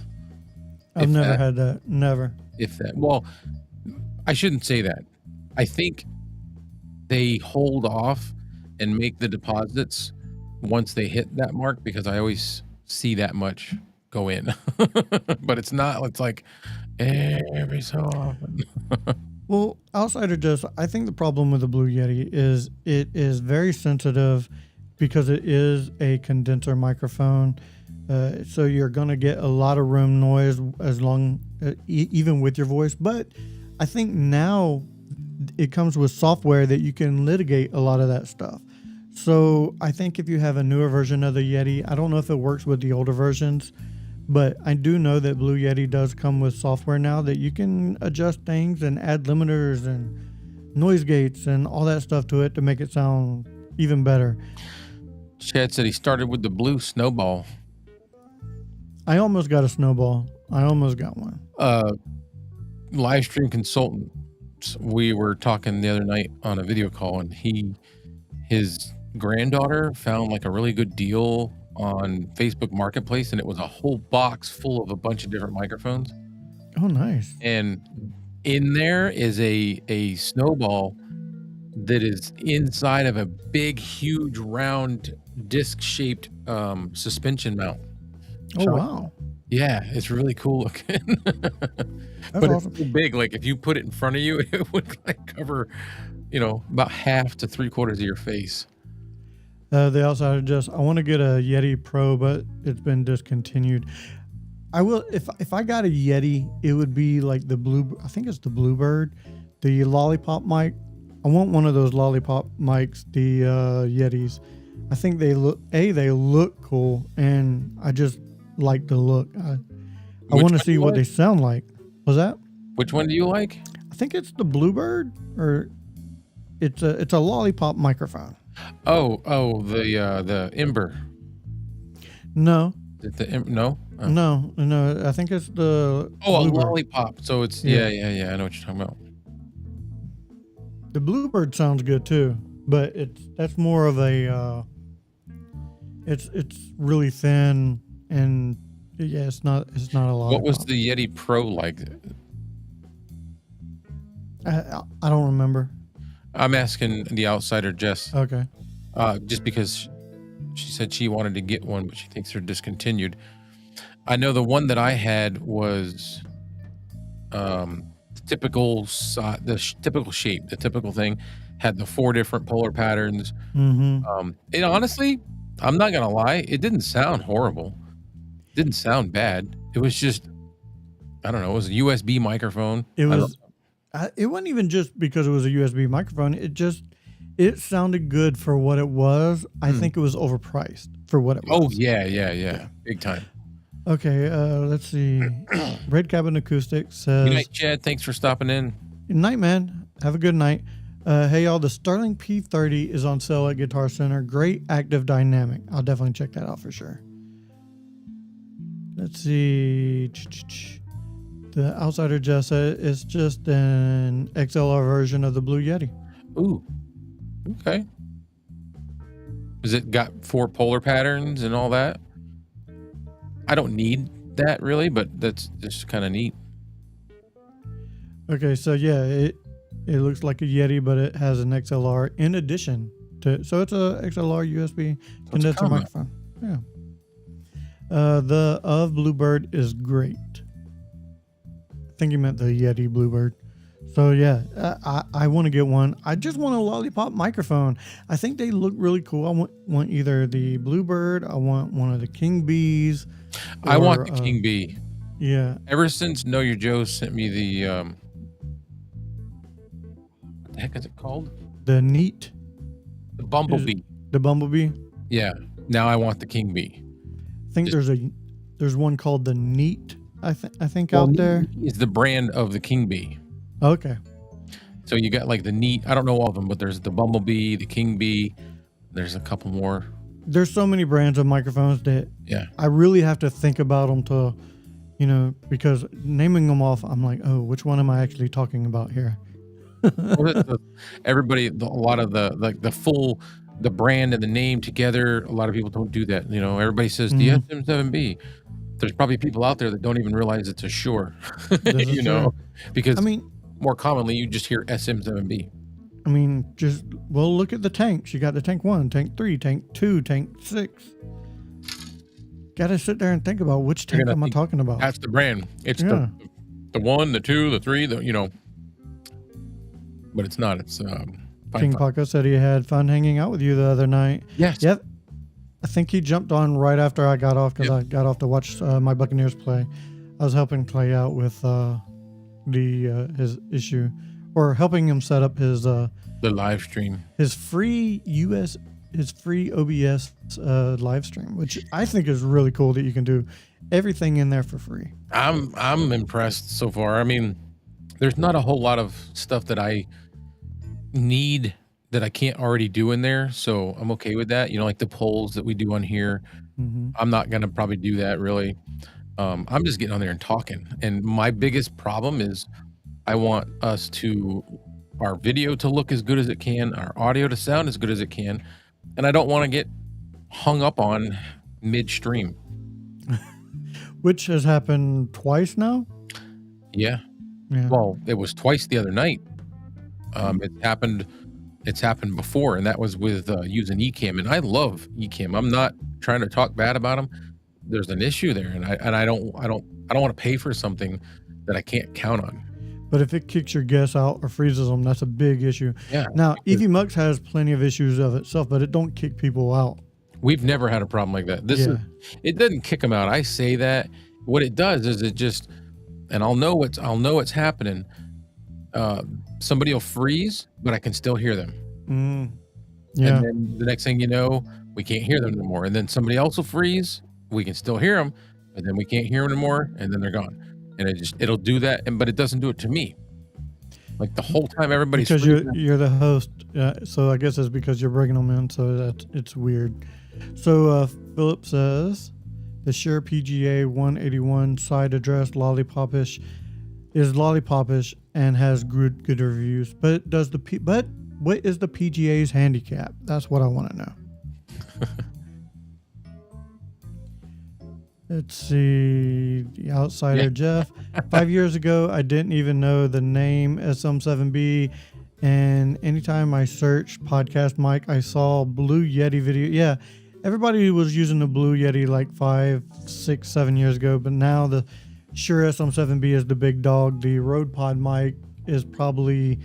I've If never that. had that. Never. If that. Well, I shouldn't say that. I think they hold off and make the deposits once they hit that mark, because I always see that much go in. But it's not, it's like every so often. Well, Outsider Just, I think the problem with the Blue Yeti is it is very sensitive because it is a condenser microphone. So you're going to get a lot of room noise even with your voice. But I think now it comes with software that you can litigate a lot of that stuff. So I think if you have a newer version of the Yeti, I don't know if it works with the older versions, but I do know that Blue Yeti does come with software now that you can adjust things and add limiters and noise gates and all that stuff to it to make it sound even better. Chad said he started with the blue snowball. I almost got a snowball. I almost got one. Live stream consultant. We were talking the other night on a video call, and his granddaughter found like a really good deal on Facebook Marketplace, and it was a whole box full of a bunch of different microphones. Oh, nice. And in there is a snowball that is inside of a big, huge, round, disc-shaped suspension mount. Oh, So, wow. yeah, it's really cool looking. That's But awesome. it's so big. Like if you put it in front of you, it would like cover, about half to 3/4 of your face. The Outsider Just, I want to get a Yeti Pro, but it's been discontinued. I will, if I got a Yeti, it would be like I think it's the Bluebird, the lollipop mic. I want one of those lollipop mics, the Yetis. I think they look cool, and I just like the look. I Which want to one see you what like? they sound like. Was that? Which one do you like? I think it's the Bluebird, or it's a lollipop microphone. Oh, the Ember. No, No. Oh. no. I think it's the Oh, a Bluebird. lollipop. So it's Yeah. yeah. I know what you're talking about. The Bluebird sounds good too, but that's more of a it's really thin, and yeah, it's not a lot. What was the Yeti Pro like? I don't remember. I'm asking the outsider Jess, Okay. just because she said she wanted to get one, but she thinks they're discontinued. I know the one that I had was typical shape, the typical thing, had the 4 different polar patterns. Mm-hmm. And honestly, I'm not gonna lie, it didn't sound horrible. Didn't sound bad. It was just, I don't know, it was a USB microphone. It I don't- was. It wasn't even just because it was a USB microphone. It sounded good for what it was. I think it was overpriced for what it was. Oh yeah, big time. Okay, let's see. Red Cabin Acoustics says, Good night, Chad. Thanks for stopping in. "Good night, man. Have a good night. Hey, y'all, the Starling P30 is on sale at Guitar Center. Great active dynamic. I'll definitely check that out for sure." Let's see. The Outsider just said it's just an XLR version of the Blue Yeti. Ooh, okay. Is it got 4 polar patterns and all that? I don't need that really, but that's just kind of neat. Okay, so yeah, it looks like a Yeti, but it has an XLR in addition to. So it's a XLR USB condenser combo. microphone. Yeah. The Bluebird is great. I think you meant the Yeti Bluebird. So yeah, I want to get one. I just want a lollipop microphone. I think they look really cool. I want either the Bluebird. I want one of the King Bees. I want the King Bee. Yeah. Ever since Know Your Joe sent me the what the heck is it called? The Neat. The Bumblebee. The Bumblebee. Yeah. Now I want the King Bee. I think there's one called the Neat. I think Well, out there. Is the brand of the King Bee. Okay. So you got like the Neat. I don't know all of them, but there's the Bumblebee, the King Bee. There's a couple more. There's so many brands of microphones that Yeah. I really have to think about them to, because naming them off, I'm like, oh, which one am I actually talking about here? Everybody, a lot of the brand and the name together. A lot of people don't do that. Everybody says the SM7B. There's probably people out there that don't even realize it's a Shure. Because more commonly you just hear SM7B. Look at the tanks. You got the tank 1, tank 3, tank 2, tank 6. Got to sit there and think about which tank am I talking about. That's the brand. It's the 1, the 2, the 3, but it's not. It's King Paco said he had fun hanging out with you the other night. Yes. Yep. I think he jumped on right after I got off because I got off to watch my Buccaneers play. I was helping Clay out with his issue, or helping him set up his the live stream, his free OBS live stream, which I think is really cool that you can do everything in there for free. I'm impressed so far. There's not a whole lot of stuff that I need that I can't already do in there, so I'm okay with that. Like the polls that we do on here. I'm not gonna probably do that really. I'm just getting on there and talking. And my biggest problem is I want our video to look as good as it can, our audio to sound as good as it can, and I don't want to get hung up on midstream. Which has happened twice now. Yeah. Well, it was twice the other night. It's happened before, and that was with using Ecamm, and I love Ecamm. I'm not trying to talk bad about them. There's an issue there, and I don't want to pay for something that I can't count on. But if it kicks your guests out or freezes them, that's a big issue. Yeah. Now, Evie Mux has plenty of issues of itself, but it don't kick people out. We've never had a problem like that. It doesn't kick them out. I say that. What it does is it just, and I'll know what's happening. Somebody will freeze, but I can still hear them. Yeah. And then the next thing you know, we can't hear them anymore. And then somebody else will freeze. We can still hear them, but then we can't hear them anymore. And then they're gone. And it'll do that. But it doesn't do it to me. Like the whole time everybody's because freezing. you're the host. So I guess it's because you're bringing them in. So it's weird. So Philip says the Shure PGA 181 side address lollipopish is lollipopish and has good reviews. But what is the PGA's handicap? That's what I want to know. Let's see. The Outsider Jeff. 5 years ago, I didn't even know the name SM7B And anytime I search podcast mic, I saw Blue Yeti video. Yeah, everybody was using the Blue Yeti like 5, 6, 7 years ago, but now the Shure SM7B is the big dog. The Rode Pod mic is probably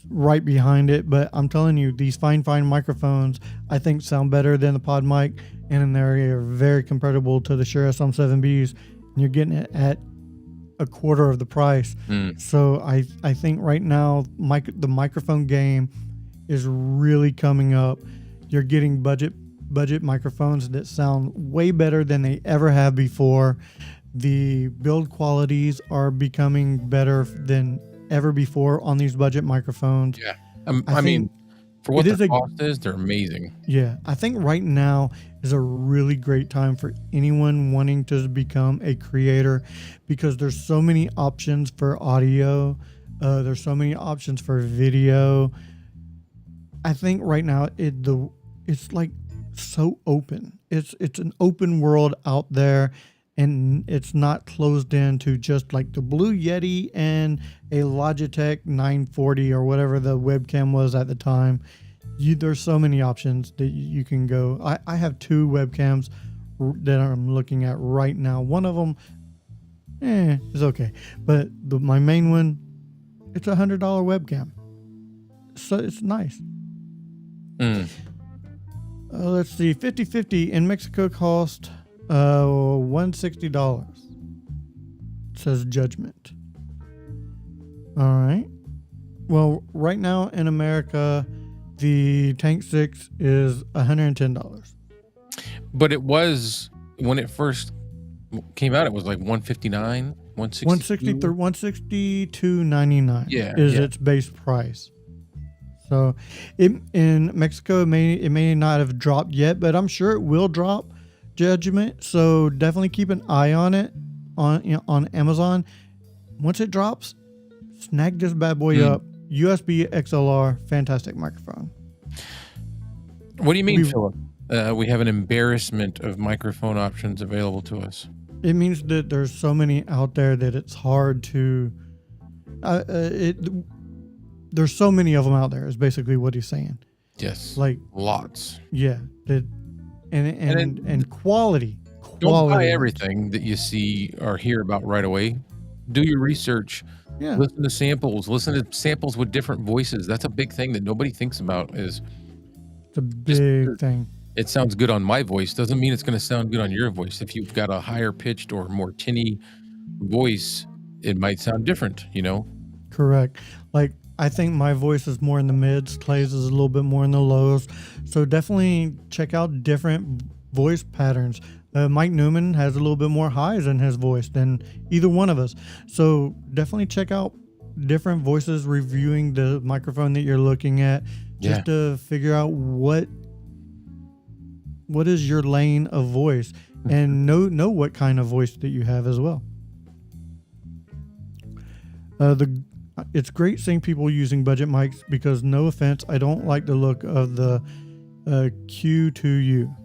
right behind it, but I'm telling you, these Fifine microphones I think sound better than the Pod mic, and they're very comparable to the Shure SM7Bs, and you're getting it at a quarter of the price. So I think right now the microphone game is really coming up. You're getting budget microphones that sound way better than they ever have before. The build qualities are becoming better than ever before on these budget microphones. Yeah. I mean, for what the cost is, they're amazing. Yeah. I think right now is a really great time for anyone wanting to become a creator, because there's so many options for audio. There's so many options for video. I think right now it's like so open. It's an open world out there, and it's not closed in to just like the Blue Yeti and a Logitech 940 or whatever the webcam was at the time. There's so many options that you can go. I have 2 webcams that I'm looking at right now. One of them is okay, but my main one, it's $100 webcam, so it's nice. Let's see, 50/50 in Mexico cost $160. It says Judgment. All right. Well, right now in America, the Tank 6 is $110. But it was, when it first came out, it was like $159, $160. $162.99 is its base price. So in Mexico, it may not have dropped yet, but I'm sure it will drop, Judgment. So definitely keep an eye on it on Amazon. Once it drops, snag this bad boy up. USB XLR, fantastic microphone. What do you mean, Philip? We have an embarrassment of microphone options available to us. It means that there's so many out there that it's hard to. There's so many of them out there. Is basically what he's saying. Yes, like lots. Yeah, and quality. Don't buy everything that you see or hear about right away. Do your research. Yeah. Listen to samples. Listen to samples with different voices. That's a big thing that nobody thinks about. It's a big thing. It sounds good on my voice doesn't mean it's going to sound good on your voice. If you've got a higher pitched or more tinny voice, it might sound different, you know? Correct. Like, I think my voice is more in the mids. Clay's is a little bit more in the lows. So definitely check out different voice patterns. Mike Newman has a little bit more highs in his voice than either one of us. So definitely check out different voices reviewing the microphone that you're looking at, just to figure out what is your lane of voice, and know what kind of voice that you have as well. It's great seeing people using budget mics because, no offense, I don't like the look of the Q2U.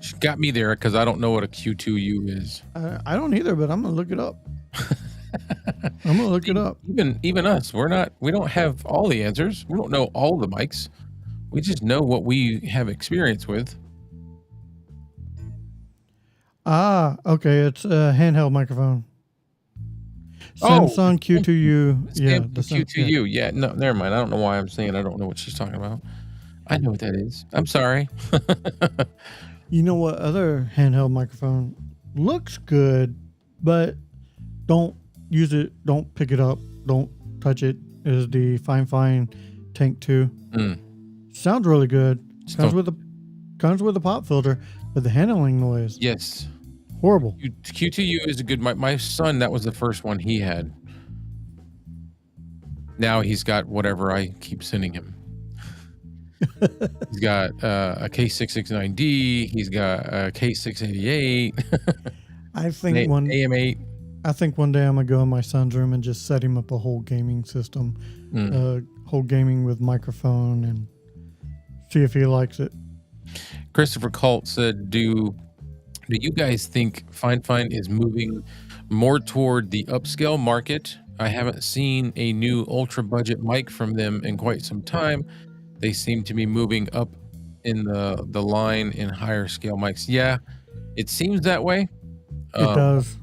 She got me there because I don't know what a Q2U is. I don't either, but I'm gonna look it up. I'm gonna look it up. Even us, we don't have all the answers. We don't know all the mics. We just know what we have experience with. Okay. It's a handheld microphone. Samsung Q2U. The Q2U. Yeah. No, never mind. I don't know why I'm saying I don't know what she's talking about. I know what that is. I'm sorry. You know what other handheld microphone looks good, but don't use it, don't pick it up, don't touch it, is the Fifine Tank 2. Sounds really good. Comes with a pop filter, but the handling noise. Yes. Horrible. Q2U is a good mic. My son, that was the first one he had. Now he's got whatever I keep sending him. He's got a K669D. He's got a K688. I think AM8. I think one day I'm gonna go in my son's room and just set him up a whole gaming system, whole gaming with microphone, and see if he likes it. Christopher Colt said, "Do you guys think Fifine is moving more toward the upscale market I haven't seen a new ultra budget mic from them in quite some time. They seem to be moving up in the line in higher scale mics. Yeah, it seems that way. It Um, does.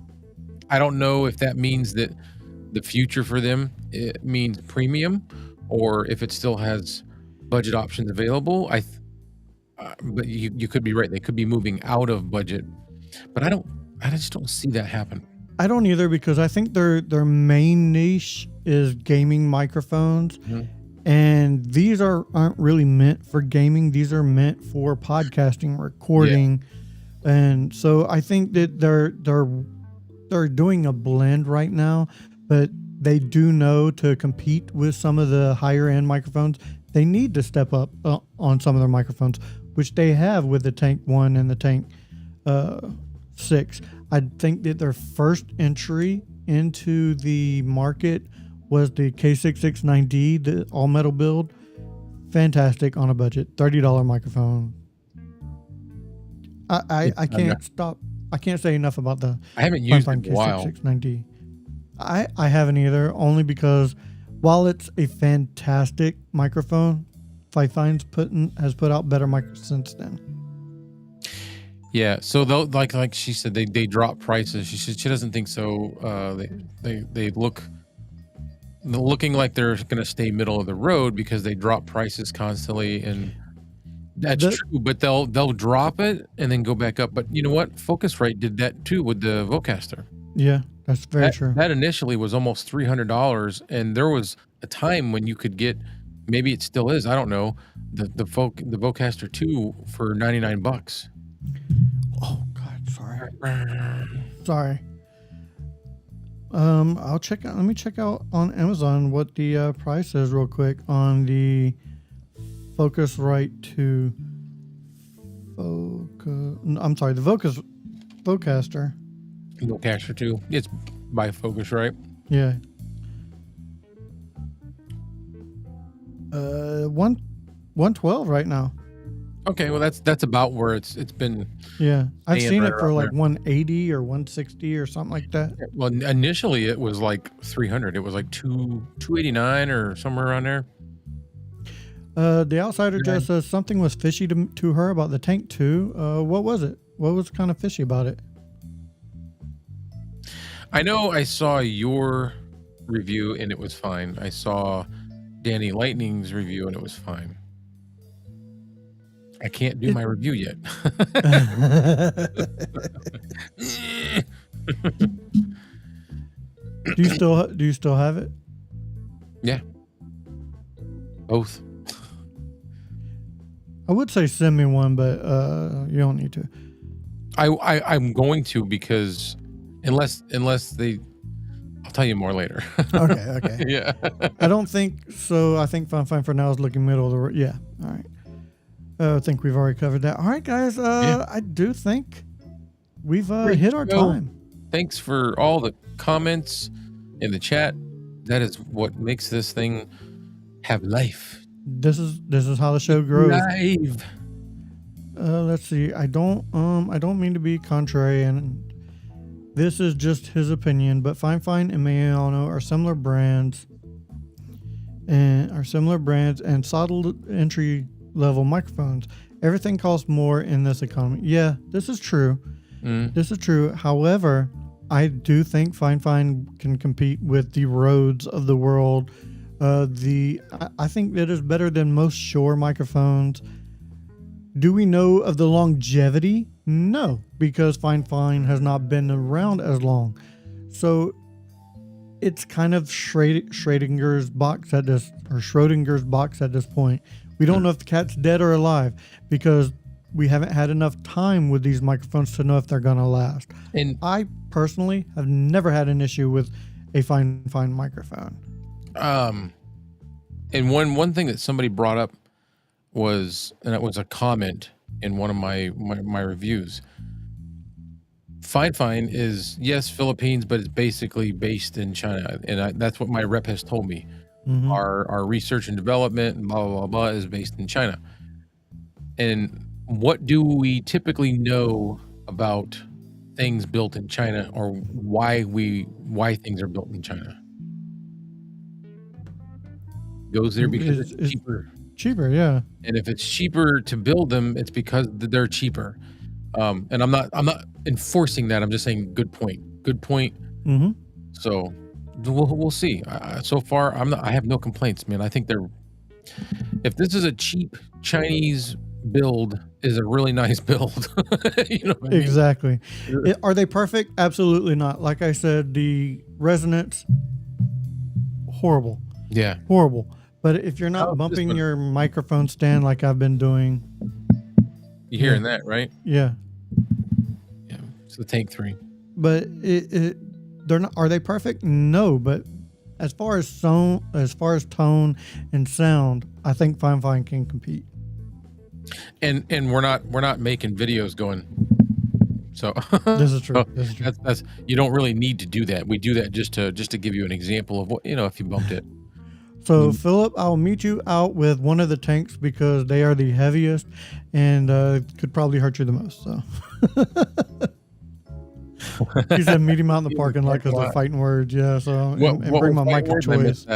I don't know if that means that the future for them it means premium, or if it still has budget options available. But you could be right. They could be moving out of budget, but I just don't see that happen. I don't either, because I think their main niche is gaming microphones, Mhm. and these aren't really meant for gaming. These are meant for podcasting, recording, and so I think that they're doing a blend right now, but they do know to compete with some of the higher end microphones, they need to step up on some of their microphones, which they have with the Tank 1 and the Tank 6. I think that their first entry into the market was the K669D, the all metal build. Fantastic on a budget, $30 microphone. I can't stop. I can't say enough about the I haven't used it in Fifine a while. K669D. I haven't either, only because while it's a fantastic microphone, Fifine's has put out better microphones since then. Yeah, so though, like she said, they drop prices. She said she doesn't think so. They looking like they're going to stay middle of the road because they drop prices constantly, and that's true. But they'll drop it and then go back up. But you know what? Focusrite did that too with the Vocaster. Yeah, that's very true. That initially was almost $300, and there was a time when you could get, maybe it still is, I don't know, the Vocaster 2 for $99. Oh God, sorry. I'll check out. Let me check out on Amazon what the price is real quick on the Focusrite 2. I'm sorry, the Vocaster. Vocaster 2. It's by Focusrite. Yeah. 112 right now. Okay, well that's about where it's been. Yeah, I've Staying seen right it for around like there. 180 or 160 or something like that. Well, initially it was like 300. It was like 289 or somewhere around there. The outsider just says something was fishy to her about the Tank 2. What was it? What was kind of fishy about it? I know I saw your review and it was fine. I saw Danny Lightning's review and it was fine. I can't do my review yet. Do you still have it? Yeah. Both. I would say send me one, but you don't need to. I'm going to, because unless they, I'll tell you more later. Okay. Yeah. I don't think so. I think Fine for now is looking middle of the road. Yeah. All right. I think we've already covered that. All right, guys. I do think we've hit our time. Thanks for all the comments in the chat. That is what makes this thing have life. This is how the show grows. Live. Let's see. I don't mean to be contrary, and this is just his opinion, but Fine and Mayano are similar brands and solid entry level microphones. Everything costs more in this economy. Yeah, this is true. This is true. However, I do think Fine can compete with the Rhodes of the world. I think that is better than most Shure microphones. Do we know of the longevity? No, because Fine has not been around as long. So it's kind of Schrodinger's box at this point. We don't know if the cat's dead or alive because we haven't had enough time with these microphones to know if they're gonna last. And I personally have never had an issue with a Fine microphone. and one thing that somebody brought up was, and it was a comment in one of my reviews. Fifine is, yes, Philippines, but it's basically based in China, and that's what my rep has told me. Mm-hmm. Our research and development and blah blah blah is based in China. And what do we typically know about things built in China, or why things are built in China? goes there because It's it's cheaper. cheaper, yeah. And if it's cheaper to build them, it's because they're cheaper. And I'm not enforcing that. I'm just saying good point. Good point. Mm-hmm. So we'll see. So far, I have no complaints, man. I think if this is a cheap Chinese build, is a really nice build. You know what I mean? Exactly. Are they perfect? Absolutely not. Like I said, the resonance, horrible. Yeah. Horrible. But if you're not Oh, this bumping one. your microphone stand like I've been doing, You hearing that, right? yeah. Yeah. It's the Tank 3. But they're not. Are they perfect? No. But as far as tone and sound, I think Fifine can compete. And we're not making videos going. So This is true. so This is true. that's you don't really need to do that. We do that just to give you an example of what, if you bumped it. So Philip, I'll meet you out with one of the tanks because they are the heaviest and could probably hurt you the most. So he said meet him out in the parking lot because they're fighting words. Yeah. So and bring my mic of choice.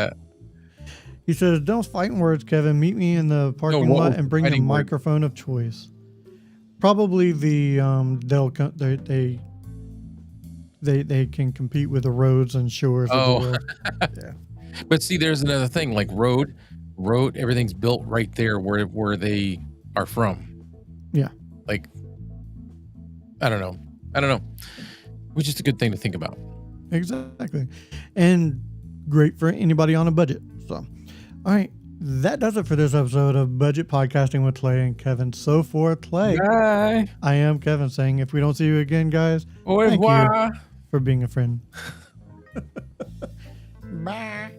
He says, "Don't fighting words, Kevin. Meet me in the parking lot and bring the microphone of choice." Probably the they can compete with the roads and shores. Oh. Of the world. Yeah. But see, there's another thing, like road, everything's built right there where they are from. Yeah. Like, I don't know. Which is a good thing to think about. Exactly. And great for anybody on a budget. So, all right. That does it for this episode of Budget Podcasting with Clay and Kevin. So for Clay, Bye. I am Kevin saying, if we don't see you again, guys, Au thank revoir. you for being a friend. Bye.